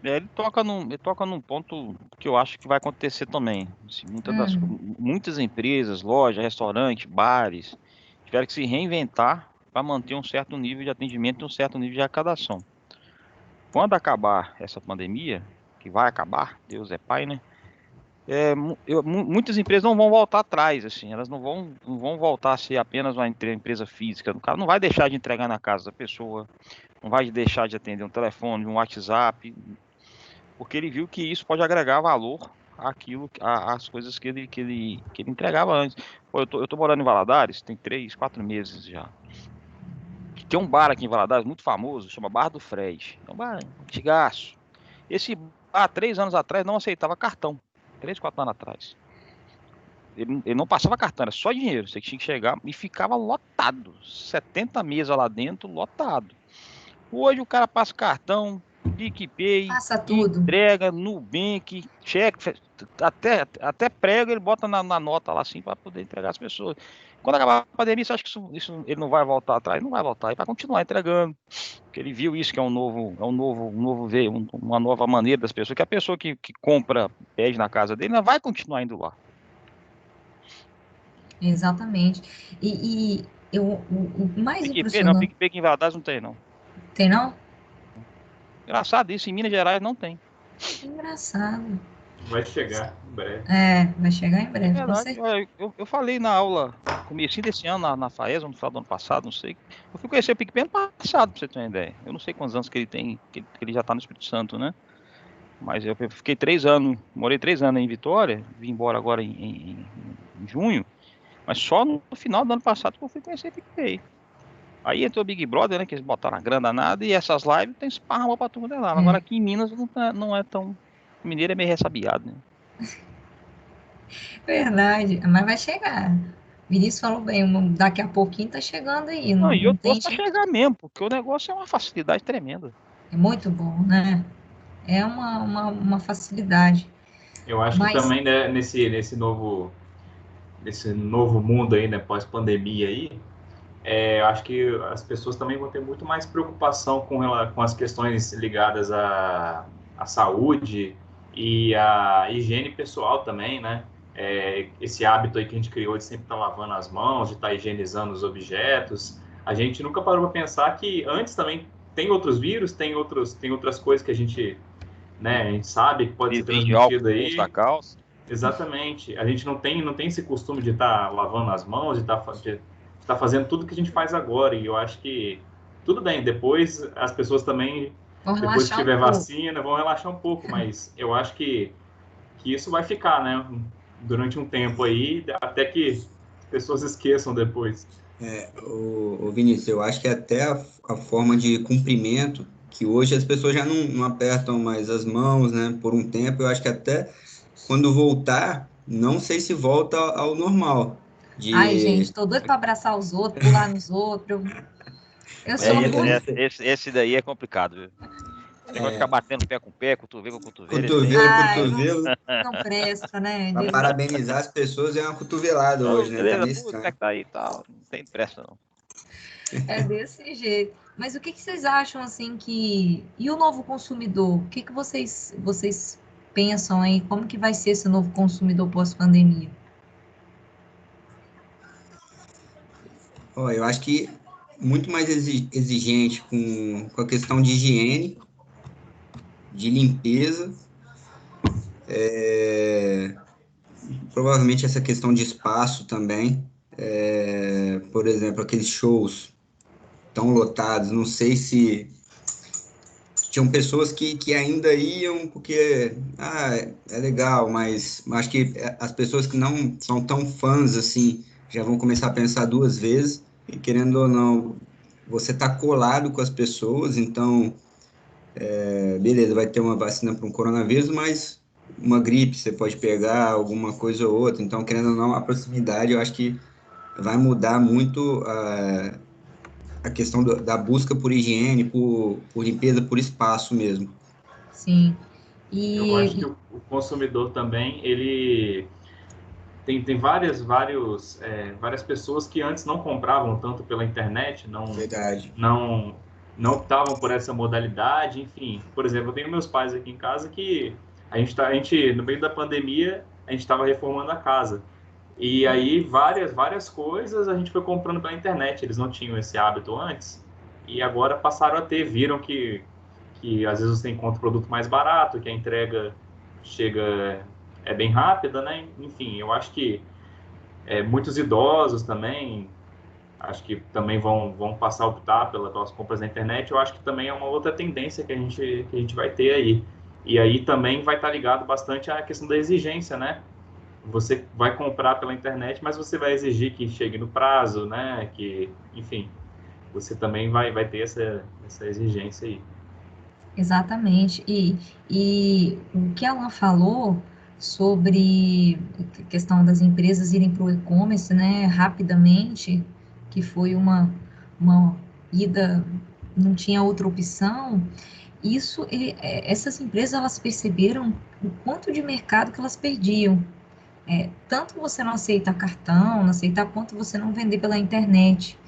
Ele toca num ponto que eu acho que vai acontecer também. Assim, muitas empresas, lojas, restaurantes, bares, tiveram que se reinventar para manter um certo nível de atendimento e um certo nível de arrecadação. Quando acabar essa pandemia, que vai acabar, Deus é pai, né? Muitas empresas não vão voltar atrás, assim, elas não vão voltar a ser apenas uma empresa física. O cara não vai deixar de entregar na casa da pessoa, não vai deixar de atender um telefone, um WhatsApp, porque ele viu que isso pode agregar valor às coisas que ele entregava antes. Pô, eu tô morando em Valadares, tem 3, 4 meses já. Tem um bar aqui em Valadares muito famoso, chama Bar do Fred. É um bar antigaço. Esse bar, 3 anos atrás, não aceitava cartão. 3, 4 anos atrás. Ele não passava cartão, era só dinheiro. Você tinha que chegar e ficava lotado. 70 mesas lá dentro, lotado. Hoje o cara passa cartão, PicPay, Passa tudo. entrega, Nubank, cheque, até prego ele bota na nota lá assim para poder entregar as pessoas. Quando acabar a pandemia, você acha que isso ele não vai voltar atrás? Não vai voltar, ele vai continuar entregando. Porque ele viu isso que é um novo veio, uma nova maneira das pessoas, que a pessoa que compra, pede na casa dele, ela vai continuar indo lá. Exatamente. E o mais PicPay não, impressionante... PicPay aqui em Valadares não tem, não. Tem, não? Engraçado isso, em Minas Gerais não tem. Engraçado. Vai chegar em breve. Vai chegar em breve, com Verdade, certeza. olha, eu falei na aula, comecinho desse ano, na FAESA, no final do ano passado, não sei. Eu fui conhecer o PicPay ano passado, pra você ter uma ideia. Eu não sei quantos anos que ele tem, que ele já tá no Espírito Santo, né? Mas eu fiquei 3 anos, morei 3 anos em Vitória, vim embora agora em junho, mas só no final do ano passado que eu fui conhecer o PicPay. Aí entrou o Big Brother, né, que eles botaram a grana danada, e essas lives tem esparramou pra turma de lá. Agora aqui em Minas não é tão... O mineiro é meio ressabiado, né? Verdade, mas vai chegar. Vinícius falou bem, daqui a pouquinho tá chegando aí. Não, e eu tem torço pra chegar mesmo, porque o negócio é uma facilidade tremenda. É muito bom, né? É uma facilidade. Eu acho que também, né, nesse novo mundo aí, né, pós-pandemia aí, eu acho que as pessoas também vão ter muito mais preocupação com as questões ligadas à saúde e à higiene pessoal também, né? Esse hábito aí que a gente criou de sempre estar lavando as mãos, de estar higienizando os objetos. A gente nunca parou para pensar que antes também tem outros vírus, tem outras coisas que a gente sabe que pode ser transmitido aí. Da calça. Exatamente. A gente não tem esse costume de estar lavando as mãos, de estar fazendo tudo que a gente faz agora. E eu acho que tudo bem. Depois as pessoas também, depois que tiver vacina, vão relaxar um pouco. Mas eu acho que isso vai ficar, né? Durante um tempo aí, até que as pessoas esqueçam depois. O Vinícius, eu acho que até a forma de cumprimento, que hoje as pessoas já não apertam mais as mãos, né? Por um tempo, eu acho que até quando voltar, não sei se volta ao normal. Ai, gente, tô doido para abraçar os outros, pular nos outros. Eu sou muito... Esse daí é complicado, viu? Você vai ficar batendo pé com pé, cotovelo com cotovelo. Cotovelo. Não presta, né? Para parabenizar as pessoas é uma cotovelada hoje, né? Beleza, tá aí e tal. Não tem pressa, não. É desse jeito. Mas o que vocês acham, assim, que... E o novo consumidor? O que vocês pensam aí? Como que vai ser esse novo consumidor pós-pandemia? Eu acho que muito mais exigente com a questão de higiene, de limpeza, provavelmente essa questão de espaço também, por exemplo, aqueles shows tão lotados, não sei se tinham pessoas que ainda iam porque, é legal, mas acho que as pessoas que não são tão fãs assim, já vão começar a pensar 2 vezes, e querendo ou não, você tá colado com as pessoas, então, beleza, vai ter uma vacina para um coronavírus, mas uma gripe você pode pegar, alguma coisa ou outra, então, querendo ou não, a proximidade, eu acho que vai mudar muito a questão da busca por higiene, por limpeza, por espaço mesmo. Sim. Eu acho que o consumidor também, ele tem várias pessoas que antes não compravam tanto pela internet, Verdade. não optavam por essa modalidade, enfim. Por exemplo, eu tenho meus pais aqui em casa que a gente no meio da pandemia, a gente estava reformando a casa. E aí várias coisas a gente foi comprando pela internet, eles não tinham esse hábito antes, e agora passaram a ter, viram que às vezes você encontra um produto mais barato, que a entrega chega, é bem rápida, né? Enfim, eu acho que muitos idosos também, acho que também vão passar a optar pelas compras na internet. Eu acho que também é uma outra tendência que a gente vai ter aí. E aí também vai estar ligado bastante à questão da exigência, né? Você vai comprar pela internet, mas você vai exigir que chegue no prazo, né? Que, enfim, você também vai ter essa exigência aí. Exatamente. E o que ela falou sobre a questão das empresas irem para o e-commerce, né, rapidamente, que foi uma ida não tinha outra opção, essas empresas, elas perceberam o quanto de mercado que elas perdiam. Tanto você não aceitar cartão, não aceitar, quanto você não vender pela internet.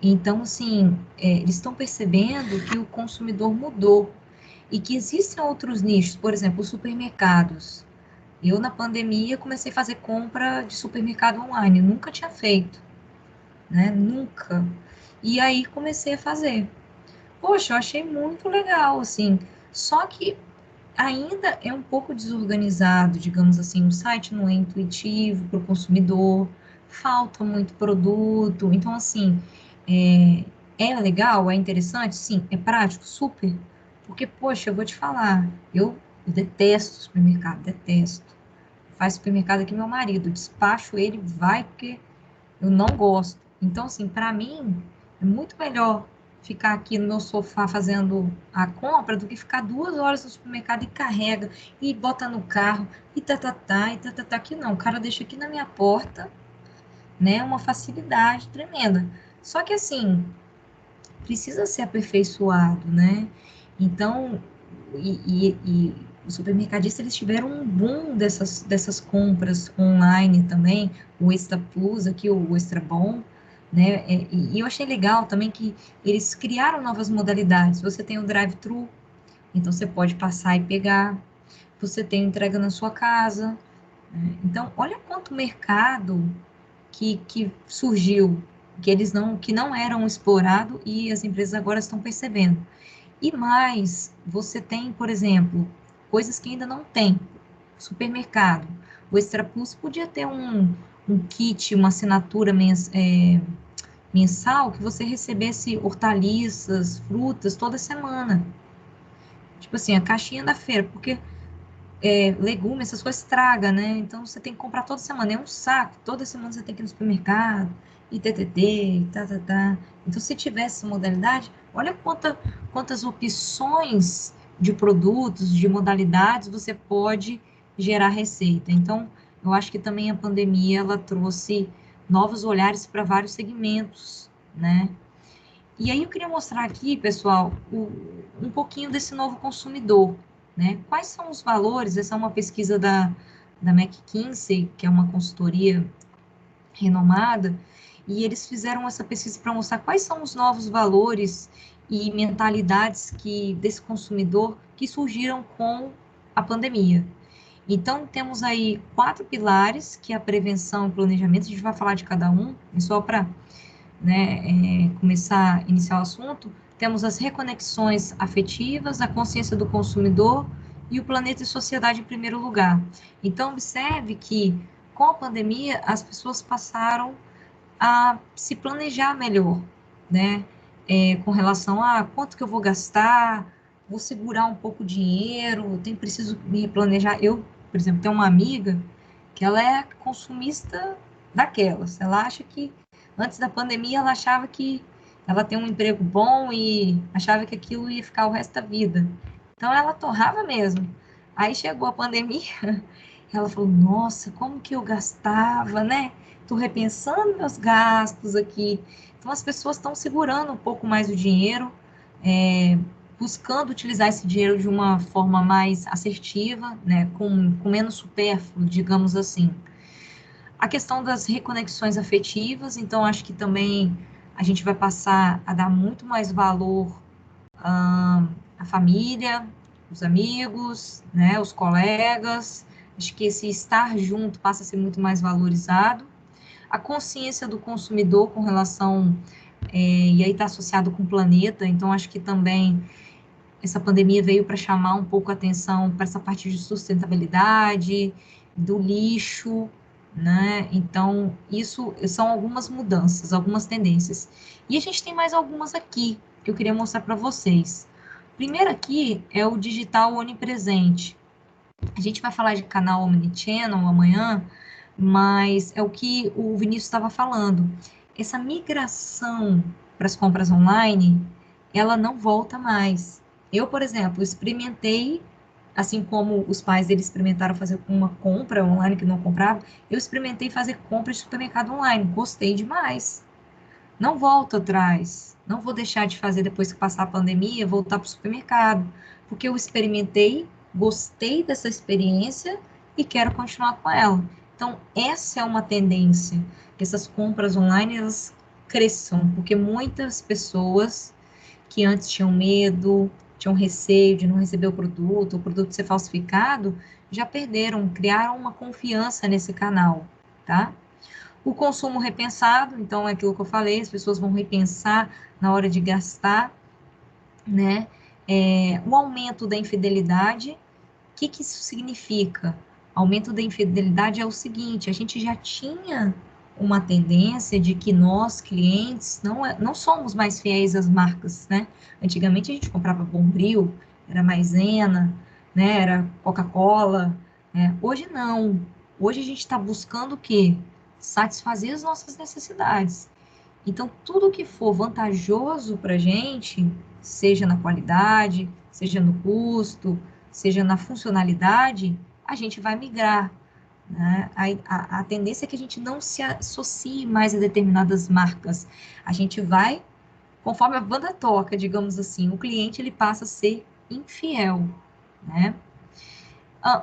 Então, assim, eles estão percebendo que o consumidor mudou e que existem outros nichos, por exemplo, os supermercados. Eu, na pandemia, comecei a fazer compra de supermercado online, nunca tinha feito, né? Nunca. E aí comecei a fazer. Poxa, eu achei muito legal, assim. Só que ainda é um pouco desorganizado, digamos assim, o site não é intuitivo para o consumidor, falta muito produto. Então, assim, é legal, é interessante? Sim. É prático? Super. Porque, poxa, eu vou te falar, eu detesto supermercado, detesto. Faz supermercado aqui meu marido, despacho ele, vai, porque eu não gosto. Então, assim, para mim, é muito melhor ficar aqui no meu sofá fazendo a compra do que ficar 2 horas no supermercado e carrega, e bota no carro, e tá, e tá. Aqui não, o cara deixa aqui na minha porta, né, uma facilidade tremenda. Só que, assim, precisa ser aperfeiçoado, né? Então, e os supermercadistas, eles tiveram um boom dessas compras online também, o Extra Plus aqui, o Extra Bom, né? E eu achei legal também que eles criaram novas modalidades. Você tem o drive-thru, então você pode passar e pegar. Você tem entrega na sua casa, né? Então, olha quanto mercado que surgiu, que não eram explorados e as empresas agora estão percebendo. E mais, você tem, por exemplo, coisas que ainda não tem. Supermercado. O Extra Plus podia ter um kit, uma assinatura mensal que você recebesse hortaliças, frutas toda semana. Tipo assim, a caixinha da feira, porque legumes, essas coisas estraga, né? Então você tem que comprar toda semana. É um saco. Toda semana você tem que ir no supermercado, e ttt, e tá. Então, se tivesse essa modalidade, olha quantas opções de produtos, de modalidades você pode gerar receita. Então, eu acho que também a pandemia, ela trouxe novos olhares para vários segmentos, né? E aí eu queria mostrar aqui, pessoal, um pouquinho desse novo consumidor, né? Quais são os valores? Essa é uma pesquisa da McKinsey, que é uma consultoria renomada, e eles fizeram essa pesquisa para mostrar quais são os novos valores e mentalidades desse consumidor que surgiram com a pandemia. Então, temos aí 4 pilares, que é a prevenção e planejamento, a gente vai falar de cada um, só para começar a iniciar o assunto. Temos as reconexões afetivas, a consciência do consumidor e o planeta e sociedade em primeiro lugar. Então, observe que com a pandemia as pessoas passaram a se planejar melhor, né? Com relação a quanto que eu vou gastar, vou segurar um pouco o dinheiro, preciso me planejar. Eu, por exemplo, tenho uma amiga que ela é consumista daquelas. Ela acha que antes da pandemia, ela achava que ela tem um emprego bom e achava que aquilo ia ficar o resto da vida. Então, ela torrava mesmo. Aí chegou a pandemia, ela falou, nossa, como que eu gastava, né? Estou repensando meus gastos aqui. Então, as pessoas estão segurando um pouco mais o dinheiro, buscando utilizar esse dinheiro de uma forma mais assertiva, né? Com menos supérfluo, digamos assim. A questão das reconexões afetivas, então acho que também a gente vai passar a dar muito mais valor à família, os amigos, né, os colegas. Acho que esse estar junto passa a ser muito mais valorizado. A consciência do consumidor com relação, e aí está associado com o planeta, então acho que também essa pandemia veio para chamar um pouco a atenção para essa parte de sustentabilidade, do lixo, né? Então, isso são algumas mudanças, algumas tendências. E a gente tem mais algumas aqui que eu queria mostrar para vocês. Primeiro aqui é o digital onipresente. A gente vai falar de canal Omnichannel amanhã, mas é o que o Vinícius estava falando. Essa migração para as compras online, ela não volta mais. Eu, por exemplo, experimentei, assim como os pais deles experimentaram fazer uma compra online que não comprava, eu experimentei fazer compra de supermercado online, gostei demais. Não volto atrás, não vou deixar de fazer depois que passar a pandemia, voltar para o supermercado, porque eu experimentei, gostei dessa experiência e quero continuar com ela. Então, essa é uma tendência, que essas compras online, elas cresçam, porque muitas pessoas que antes tinham medo, tinham receio de não receber o produto ser falsificado, já perderam, criaram uma confiança nesse canal, tá? O consumo repensado, então é aquilo que eu falei, as pessoas vão repensar na hora de gastar, né? O aumento da infidelidade, o que isso significa? Aumento da infidelidade é o seguinte, a gente já tinha uma tendência de que nós, clientes, não somos mais fiéis às marcas, né? Antigamente a gente comprava Bombril, era Maisena, né? Era Coca-Cola, né? Hoje não. Hoje a gente está buscando o quê? Satisfazer as nossas necessidades. Então, tudo que for vantajoso para a gente, seja na qualidade, seja no custo, seja na funcionalidade, a gente vai migrar, né? A tendência é que a gente não se associe mais a determinadas marcas. A gente vai, conforme a banda toca, digamos assim, o cliente ele passa a ser infiel, né?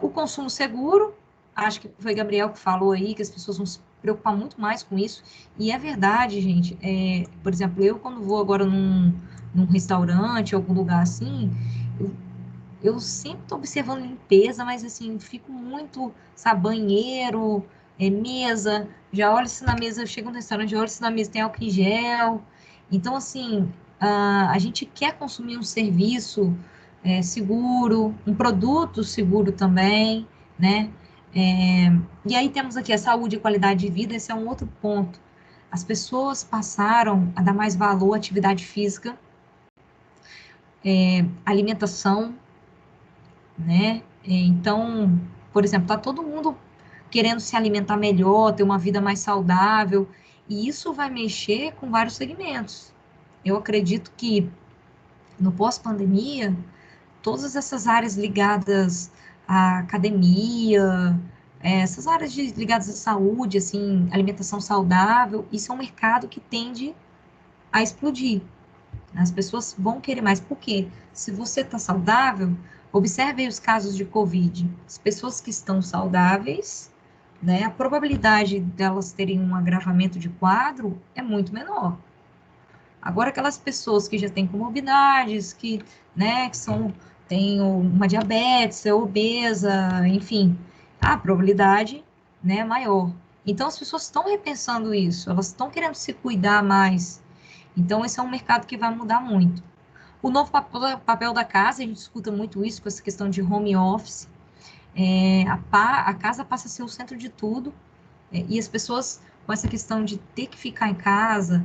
O consumo seguro, acho que foi Gabriel que falou aí, que as pessoas vão se preocupar muito mais com isso, e é verdade, gente. Por exemplo, eu quando vou agora num restaurante, algum lugar assim, eu sempre estou observando limpeza, mas assim, fico muito, sabe, banheiro, mesa, já olho se na mesa, eu chego no restaurante, já olho se na mesa tem álcool em gel. Então, assim, a gente quer consumir um serviço seguro, um produto seguro também, né? E aí temos aqui a saúde e qualidade de vida, esse é um outro ponto. As pessoas passaram a dar mais valor à atividade física, alimentação, né? Então, por exemplo, tá todo mundo querendo se alimentar melhor, ter uma vida mais saudável, e isso vai mexer com vários segmentos. Eu acredito que no pós-pandemia, todas essas áreas ligadas à academia, essas áreas ligadas à saúde, assim, alimentação saudável, isso é um mercado que tende a explodir. As pessoas vão querer mais. Por quê? Se você está saudável, observe aí os casos de Covid. As pessoas que estão saudáveis, né, a probabilidade delas terem um agravamento de quadro é muito menor. Agora, aquelas pessoas que já têm comorbidades, né, têm uma diabetes, é obesa, enfim, a probabilidade, né, é maior. Então, as pessoas estão repensando isso, elas estão querendo se cuidar mais. Então, esse é um mercado que vai mudar muito. O novo papel da casa, a gente escuta muito isso com essa questão de home office. A casa passa a ser o centro de tudo, e as pessoas, com essa questão de ter que ficar em casa,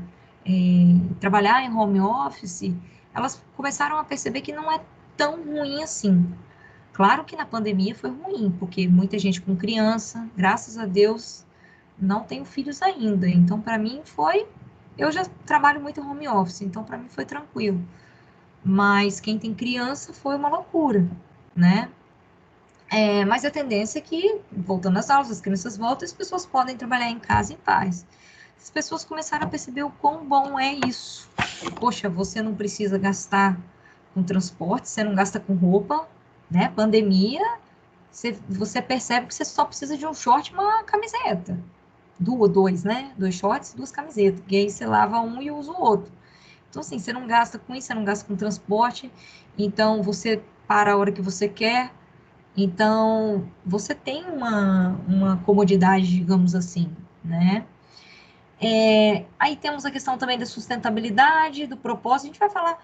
trabalhar em home office, elas começaram a perceber que não é tão ruim assim. Claro que na pandemia foi ruim, porque muita gente com criança, graças a Deus, não tenho filhos ainda. Então, para mim, eu já trabalho muito em home office, então para mim foi tranquilo. Mas quem tem criança foi uma loucura, né? Mas a tendência é que, voltando às aulas, as crianças voltam e as pessoas podem trabalhar em casa em paz. As pessoas começaram a perceber o quão bom é isso. Poxa, você não precisa gastar com transporte, você não gasta com roupa, né? Pandemia, você percebe que você só precisa de um short e uma camiseta. Dois, né? 2 shorts e 2 camisetas. E aí você lava um e usa o outro. Então, assim, você não gasta com isso, você não gasta com transporte. Então, você para a hora que você quer. Então, você tem uma comodidade, digamos assim, né? Aí temos a questão também da sustentabilidade, do propósito. A gente vai falar,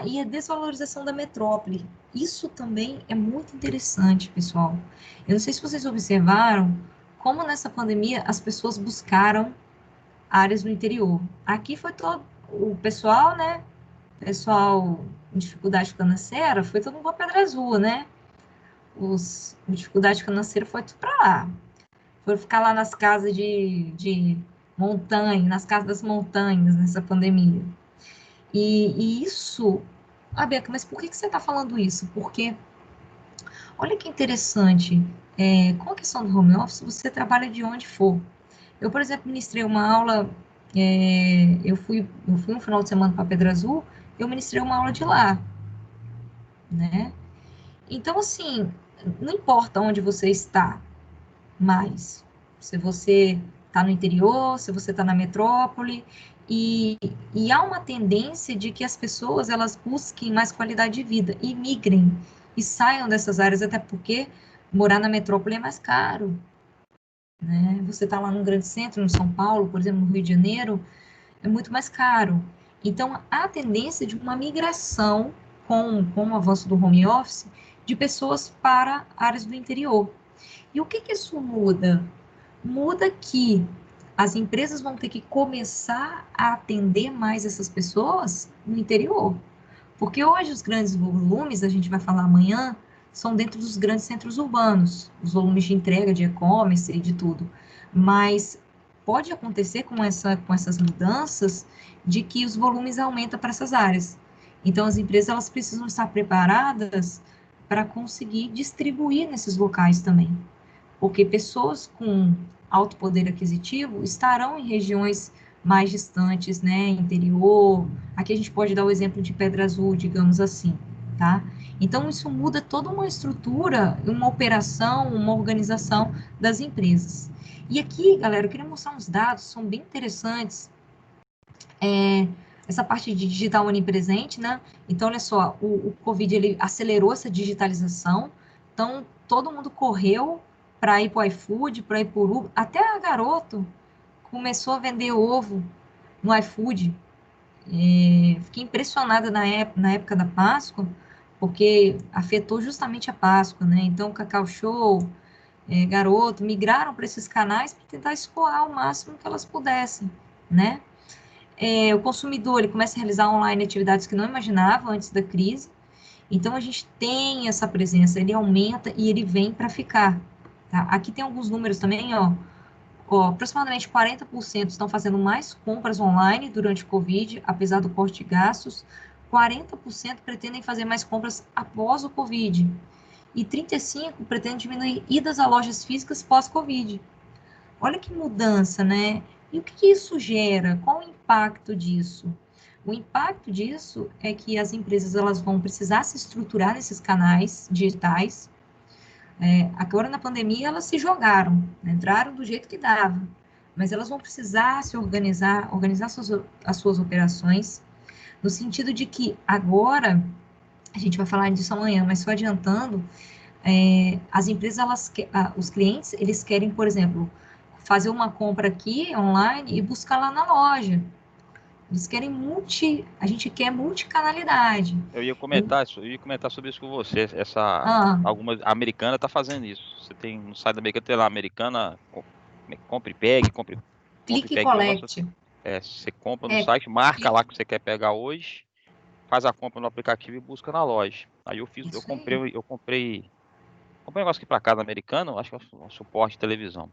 e a desvalorização da metrópole. Isso também é muito interessante, pessoal. Eu não sei se vocês observaram como nessa pandemia as pessoas buscaram áreas no interior. Aqui foi todo o pessoal, né? Pessoal em dificuldade financeira, foi todo mundo para Pedra Azul, né? Os dificuldade financeira foi tudo para lá. Foram ficar lá nas casas de montanha, nas casas das montanhas nessa pandemia. E isso... Beca, mas por que você está falando isso? Porque, olha que interessante, com a questão do home office, você trabalha de onde for. Eu, por exemplo, ministrei uma aula eu fui um final de semana para Pedra Azul, eu ministrei uma aula de lá, né? Então, assim, não importa onde você está mais, se você está no interior, se você está na metrópole, e, e há uma tendência de que as pessoas, elas busquem mais qualidade de vida, e migrem, e saiam dessas áreas, até porque morar na metrópole é mais caro, né? Você está lá num grande centro, no São Paulo, por exemplo, no Rio de Janeiro, é muito mais caro. Então, há a tendência de uma migração com o avanço do home office de pessoas para áreas do interior. E o que isso muda? Muda que as empresas vão ter que começar a atender mais essas pessoas no interior. Porque hoje os grandes volumes, a gente vai falar amanhã, são dentro dos grandes centros urbanos, os volumes de entrega, de e-commerce e de tudo. Mas pode acontecer com essas mudanças de que os volumes aumentam para essas áreas. Então, as empresas elas precisam estar preparadas para conseguir distribuir nesses locais também. Porque pessoas com alto poder aquisitivo estarão em regiões mais distantes, né, interior. Aqui a gente pode dar o exemplo de Pedra Azul, digamos assim, tá? Então, isso muda toda uma estrutura, uma operação, uma organização das empresas. E aqui, galera, eu queria mostrar uns dados, são bem interessantes. Essa parte de digital onipresente, né? Então, olha só, o Covid, ele acelerou essa digitalização. Então, todo mundo correu para ir para o iFood, para ir por Uber. Até a Garoto começou a vender ovo no iFood. Fiquei impressionada na época da Páscoa, porque afetou justamente a Páscoa, né? Então, Cacau Show, Garoto, migraram para esses canais para tentar escoar o máximo que elas pudessem, né? O consumidor, ele começa a realizar online atividades que não imaginava antes da crise. Então, a gente tem essa presença, ele aumenta e ele vem para ficar. Tá? Aqui tem alguns números também, ó, aproximadamente 40% estão fazendo mais compras online durante o Covid, apesar do corte de gastos. 40% pretendem fazer mais compras após o Covid. E 35% pretendem diminuir idas a lojas físicas pós-Covid. Olha que mudança, né? E o que isso gera? Qual o impacto disso? O impacto disso é que as empresas elas vão precisar se estruturar nesses canais digitais. Agora, na pandemia, elas se jogaram, né? Entraram do jeito que dava, mas elas vão precisar se organizar as suas operações, no sentido de que agora, a gente vai falar disso amanhã, mas só adiantando, as empresas, os clientes, eles querem, por exemplo, fazer uma compra aqui online e buscar lá na loja. Eles querem a gente quer multicanalidade. Eu ia comentar sobre isso com você. Alguma americana está fazendo isso. Você tem no site da americana, tem lá americana, compre, pegue, clique e collect. Você compra no site, marca lá que você quer pegar hoje, faz a compra no aplicativo e busca na loja. Aí eu comprei um negócio aqui para casa americano, acho que é um suporte de televisão.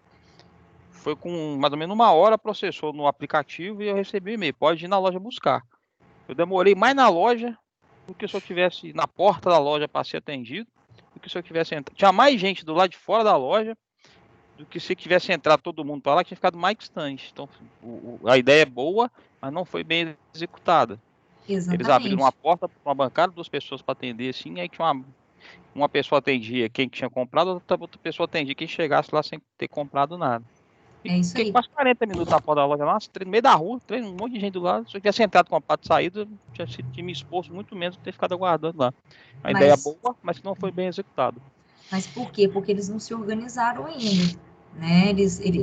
Foi com mais ou menos 1 hora, processou no aplicativo e eu recebi um e-mail. Pode ir na loja buscar. Eu demorei mais na loja do que se eu tivesse na porta da loja para ser atendido, do que se eu tivesse entrado. Tinha mais gente do lado de fora da loja do que se tivesse entrado todo mundo para lá, que tinha ficado mais distante. Então, a ideia é boa, mas não foi bem executada. Exatamente. Eles abriram uma porta para uma bancada, 2 pessoas para atender, assim, aí tinha uma pessoa atendia quem tinha comprado, outra pessoa atendia quem chegasse lá sem ter comprado nada. Fiquei quase 40 minutos na porta da loja lá, no meio da rua, um monte de gente do lado. Se eu tivesse entrado com a parte de saída, eu tinha me exposto muito menos do que ter ficado aguardando lá. A ideia é boa, mas não foi bem executada. Mas por quê? Porque eles não se organizaram ainda. Né?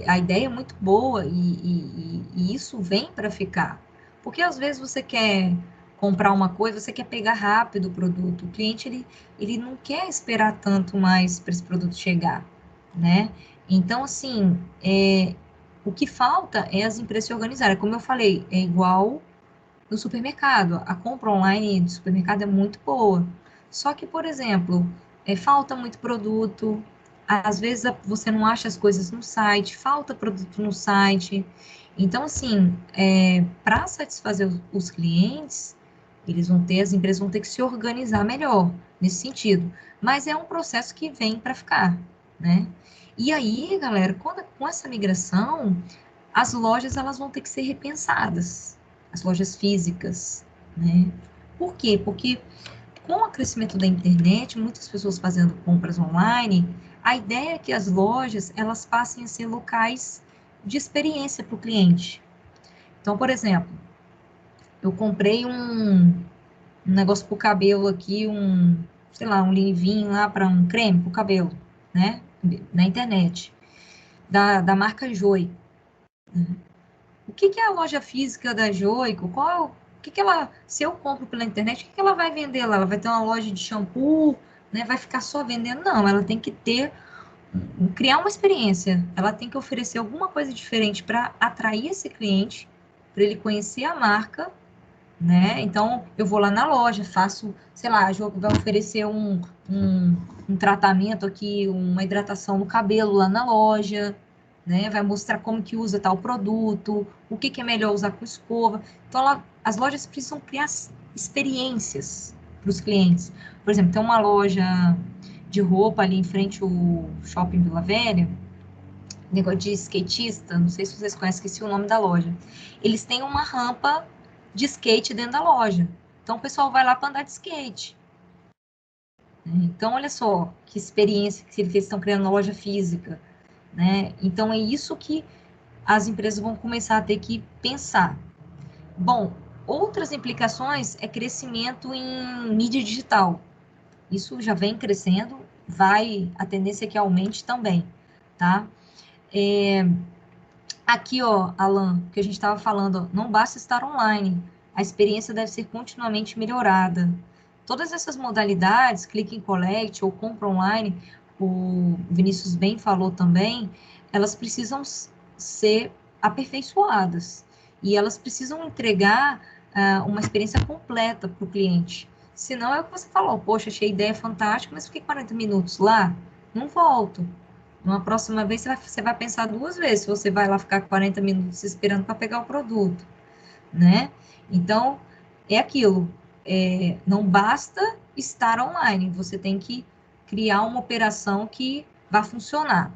A ideia é muito boa e isso vem para ficar. Porque às vezes você quer comprar uma coisa, você quer pegar rápido o produto. O cliente ele não quer esperar tanto mais para esse produto chegar, né? Então, assim, o que falta é as empresas se organizarem. Como eu falei, é igual no supermercado. A compra online do supermercado é muito boa. Só que, por exemplo, falta muito produto. Às vezes você não acha as coisas no site, falta produto no site. Então, assim, para satisfazer os clientes, as empresas vão ter que se organizar melhor nesse sentido. Mas é um processo que vem para ficar, né? E aí, galera, com essa migração, as lojas elas vão ter que ser repensadas, as lojas físicas, né? Por quê? Porque com o crescimento da internet, muitas pessoas fazendo compras online, a ideia é que as lojas elas passem a ser locais de experiência para o cliente. Então, por exemplo, eu comprei um negócio para o cabelo aqui, sei lá, um leave-in lá para um creme para o cabelo, né? Na internet, da marca Joy. O que é a loja física da Joico? Se eu compro pela internet, o que ela vai vender lá? Ela vai ter uma loja de shampoo, né? Vai ficar só vendendo? Não, ela tem que criar uma experiência. Ela tem que oferecer alguma coisa diferente para atrair esse cliente, para ele conhecer a marca, né? Então, eu vou lá na loja, faço, sei lá, a Joico vai oferecer um tratamento aqui, uma hidratação no cabelo lá na loja, né? Vai mostrar como que usa tal produto, o que é melhor usar com escova. Então, as lojas precisam criar experiências para os clientes. Por exemplo, tem uma loja de roupa ali em frente ao Shopping Vila Velha, negócio de skatista, não sei se vocês conhecem, esqueci o nome da loja. Eles têm uma rampa de skate dentro da loja. Então, o pessoal vai lá para andar de skate. Então, olha só que experiência que eles estão criando na loja física, né? Então, é isso que as empresas vão começar a ter que pensar. Bom, outras implicações é crescimento em mídia digital. Isso já vem crescendo, a tendência é que aumente também, tá? Aqui, ó, Alan, que a gente estava falando, não basta estar online, a experiência deve ser continuamente melhorada. Todas essas modalidades, click and collect ou compra online, o Vinícius bem falou também, elas precisam ser aperfeiçoadas e elas precisam entregar uma experiência completa para o cliente. Senão é o que você falou, poxa, achei a ideia fantástica, mas fiquei 40 minutos lá, não volto. Numa próxima vez você vai pensar 2 vezes se você vai lá ficar 40 minutos esperando para pegar o produto, né? Então, é aquilo. Não basta estar online, você tem que criar uma operação que vá funcionar.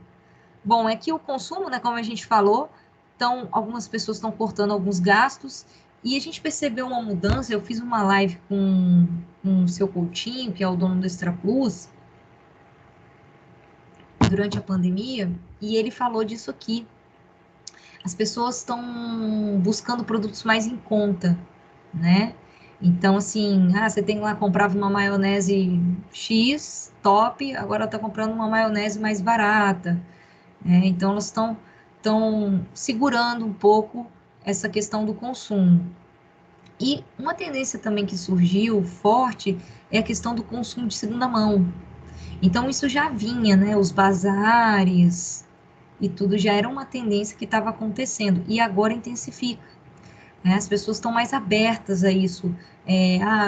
Bom, é que o consumo, né, como a gente falou, então, algumas pessoas estão cortando alguns gastos, e a gente percebeu uma mudança. Eu fiz uma live com o seu Coutinho, que é o dono do Extra Plus, durante a pandemia, e ele falou disso aqui. As pessoas estão buscando produtos mais em conta, né? Então, assim, você tem lá, comprava uma maionese X, top, agora está comprando uma maionese mais barata. Então, elas estão segurando um pouco essa questão do consumo. E uma tendência também que surgiu forte é a questão do consumo de segunda mão. Então, isso já vinha, né? Os bazares e tudo já era uma tendência que estava acontecendo, e agora intensifica. Né? As pessoas estão mais abertas a isso.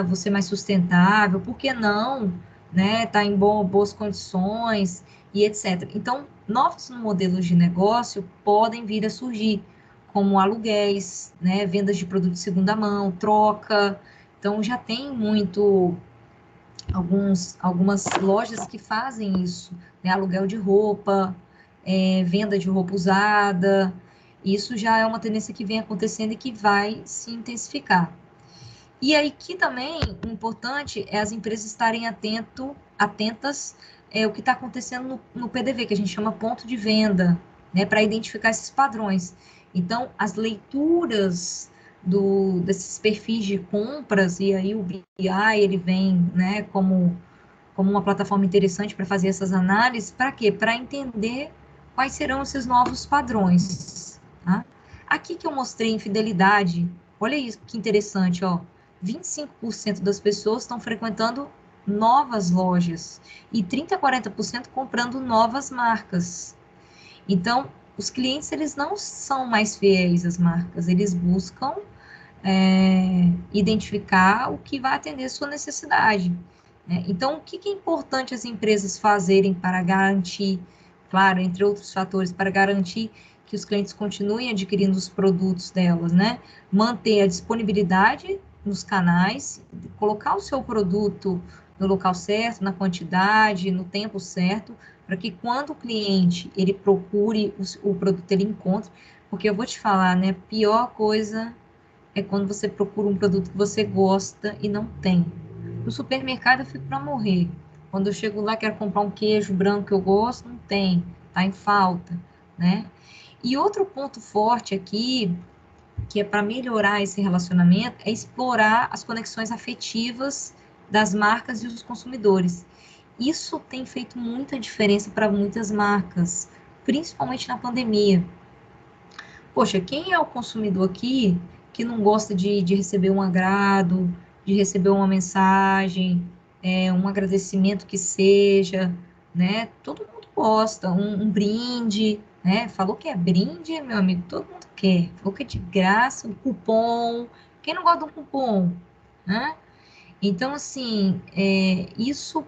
Vou ser mais sustentável, por que não? Né? Tá em boas condições e etc. Então, novos modelos de negócio podem vir a surgir, como aluguéis, né? Vendas de produtos de segunda mão, troca. Então, já tem algumas lojas que fazem isso, né? Aluguel de roupa, venda de roupa usada. Isso já é uma tendência que vem acontecendo e que vai se intensificar. E aí que também o importante é as empresas estarem atentas o que está acontecendo no PDV, que a gente chama ponto de venda, né, para identificar esses padrões. Então, as leituras desses perfis de compras, e aí o BI ele vem, né, como uma plataforma interessante para fazer essas análises. Para quê? Para entender quais serão esses novos padrões. Tá? Aqui que eu mostrei infidelidade, olha isso que interessante, ó. 25% das pessoas estão frequentando novas lojas e 30% a 40% comprando novas marcas. Então, os clientes, eles não são mais fiéis às marcas, eles buscam identificar o que vai atender a sua necessidade. Então, o que é importante as empresas fazerem para garantir, claro, entre outros fatores, para garantir que os clientes continuem adquirindo os produtos delas, né? Manter a disponibilidade nos canais, colocar o seu produto no local certo, na quantidade, no tempo certo, para que quando o cliente ele procure o produto, ele encontre, porque eu vou te falar, né, pior coisa é quando você procura um produto que você gosta e não tem. No supermercado eu fico para morrer. Quando eu chego lá, quero comprar um queijo branco que eu gosto, não tem, tá em falta, né? E outro ponto forte aqui, que é para melhorar esse relacionamento, é explorar as conexões afetivas das marcas e dos consumidores. Isso tem feito muita diferença para muitas marcas, principalmente na pandemia. Poxa, quem é o consumidor aqui que não gosta de receber um agrado, de receber uma mensagem, um agradecimento que seja, né? Todo mundo gosta, um brinde, né? Falou que é brinde, meu amigo, todo mundo quer. Falou que é de graça, um cupom. Quem não gosta de um cupom, né? Então, assim, isso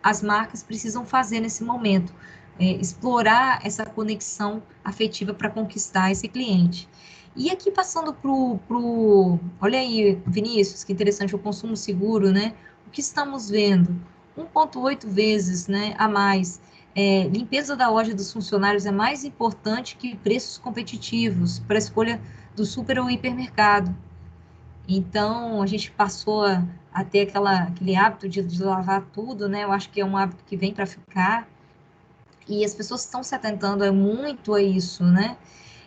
as marcas precisam fazer nesse momento, explorar essa conexão afetiva para conquistar esse cliente. E aqui passando olha aí, Vinícius, que interessante, o consumo seguro, né? O que estamos vendo? 1,8 vezes, né, a mais. Limpeza da loja dos funcionários é mais importante que preços competitivos para a escolha do super ou hipermercado. Então, a gente passou a ter aquele hábito de lavar tudo, né? Eu acho que é um hábito que vem para ficar. E as pessoas estão se atentando muito a isso, né?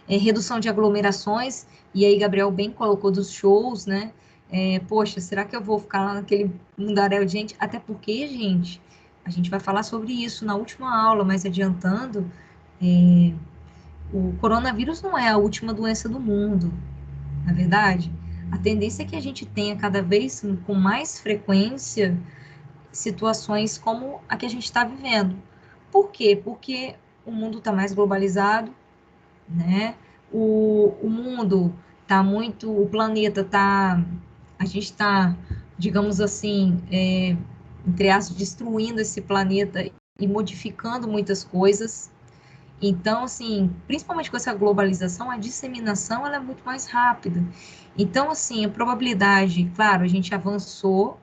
Redução de aglomerações, e aí Gabriel bem colocou dos shows, né? Poxa, será que eu vou ficar lá naquele mundaréu de gente? Até porque, gente, a gente vai falar sobre isso na última aula, mas adiantando, o coronavírus não é a última doença do mundo, na verdade. A tendência é que a gente tenha cada vez com mais frequência situações como a que a gente está vivendo. Por quê? Porque o mundo está mais globalizado, né? O mundo está muito, o planeta está, a gente está, digamos assim, entre aspas, destruindo esse planeta e modificando muitas coisas. Então, assim, principalmente com essa globalização, a disseminação ela é muito mais rápida. Então, assim, a probabilidade, claro, a gente avançou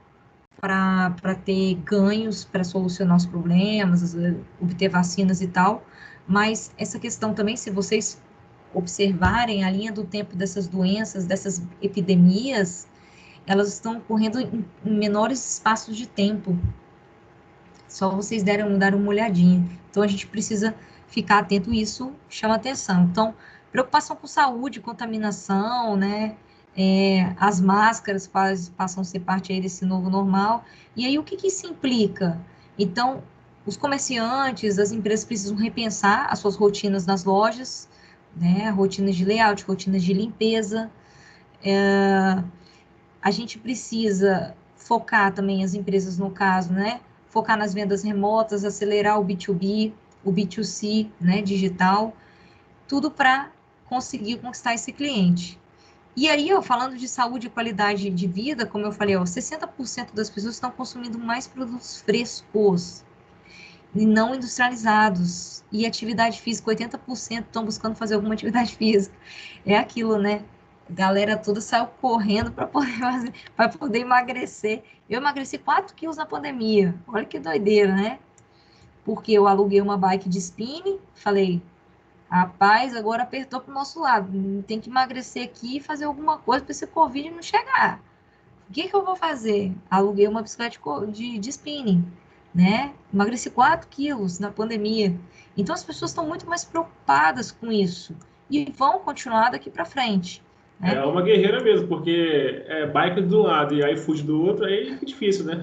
para ter ganhos, para solucionar os problemas, obter vacinas e tal, mas essa questão também, se vocês observarem a linha do tempo dessas doenças, dessas epidemias, elas estão ocorrendo em menores espaços de tempo. Só vocês dar uma olhadinha. Então, a gente precisa ficar atento, e isso chama atenção. Então, preocupação com saúde, contaminação, né? As máscaras passam a ser parte aí desse novo normal. E aí, o que isso implica? Então, os comerciantes, as empresas precisam repensar as suas rotinas nas lojas, né? Rotinas de layout, rotinas de limpeza. A gente precisa focar também, as empresas no caso, né? Focar nas vendas remotas, acelerar o B2B, o B2C, né, digital, tudo para conseguir conquistar esse cliente. E aí, ó, falando de saúde e qualidade de vida, como eu falei, ó, 60% das pessoas estão consumindo mais produtos frescos e não industrializados. E atividade física, 80% estão buscando fazer alguma atividade física. É aquilo, né? A galera toda saiu correndo para poder emagrecer. Eu emagreci 4 quilos na pandemia. Olha que doideira, né? Porque eu aluguei uma bike de spinning, falei, rapaz, agora apertou para o nosso lado, tem que emagrecer aqui e fazer alguma coisa para esse Covid não chegar. O que eu vou fazer? Aluguei uma bicicleta de spinning, né? Emagreci 4 quilos na pandemia. Então, as pessoas estão muito mais preocupadas com isso e vão continuar daqui para frente. Né? É uma guerreira mesmo, porque é bike de um lado e iFood do outro, aí fica difícil, né?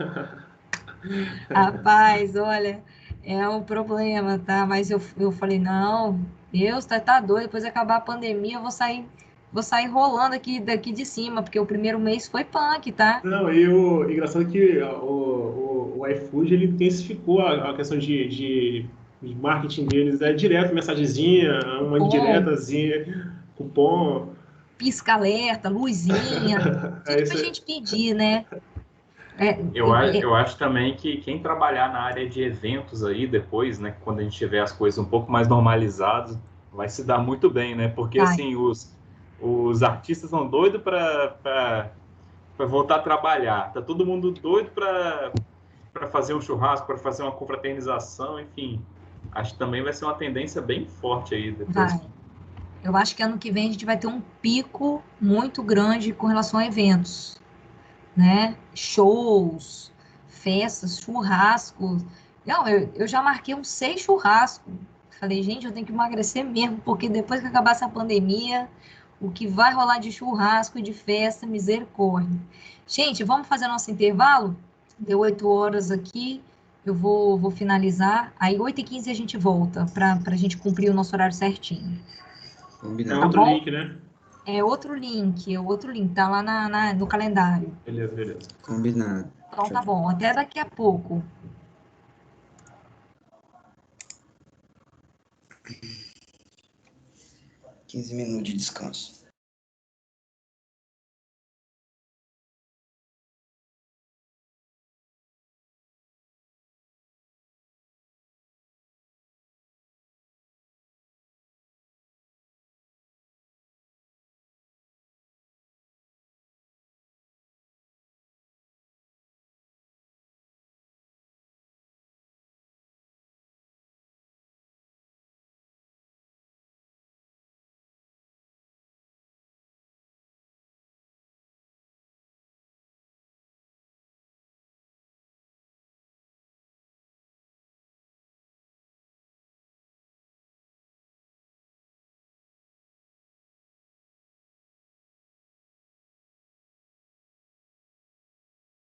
Rapaz, olha, é um problema, tá? Mas eu falei, não, Deus, tá doido, depois de acabar a pandemia, eu vou sair rolando daqui de cima, porque o primeiro mês foi punk, tá? Não, e o engraçado é que o iFood, ele intensificou a questão de marketing deles, direto, mensagenzinha, uma indiretazinha, cupom. Pisca-alerta, luzinha, tudo pra gente pedir, né? Eu acho também que quem trabalhar na área de eventos aí depois, né, quando a gente tiver as coisas um pouco mais normalizadas, vai se dar muito bem, né? Porque assim, os artistas são doidos para voltar a trabalhar. Tá todo mundo doido para para fazer um churrasco, para fazer uma confraternização, enfim. Acho que também vai ser uma tendência bem forte aí depois. Vai. Eu acho que ano que vem a gente vai ter um pico muito grande com relação a eventos, né? Shows, festas, churrascos. Não, eu já marquei uns 6 churrascos. Falei, gente, eu tenho que emagrecer mesmo, porque depois que acabar essa pandemia, o que vai rolar de churrasco e de festa, misericórdia. Gente, vamos fazer nosso intervalo? Deu 8 horas aqui, eu vou finalizar. Aí, 8h15 a gente volta, para a gente cumprir o nosso horário certinho. É Combinado. outro bom? link, né? É outro link, tá lá no calendário. Beleza, beleza. Combinado. Então tá Tchau. bom, até daqui a pouco. 15 minutos de descanso.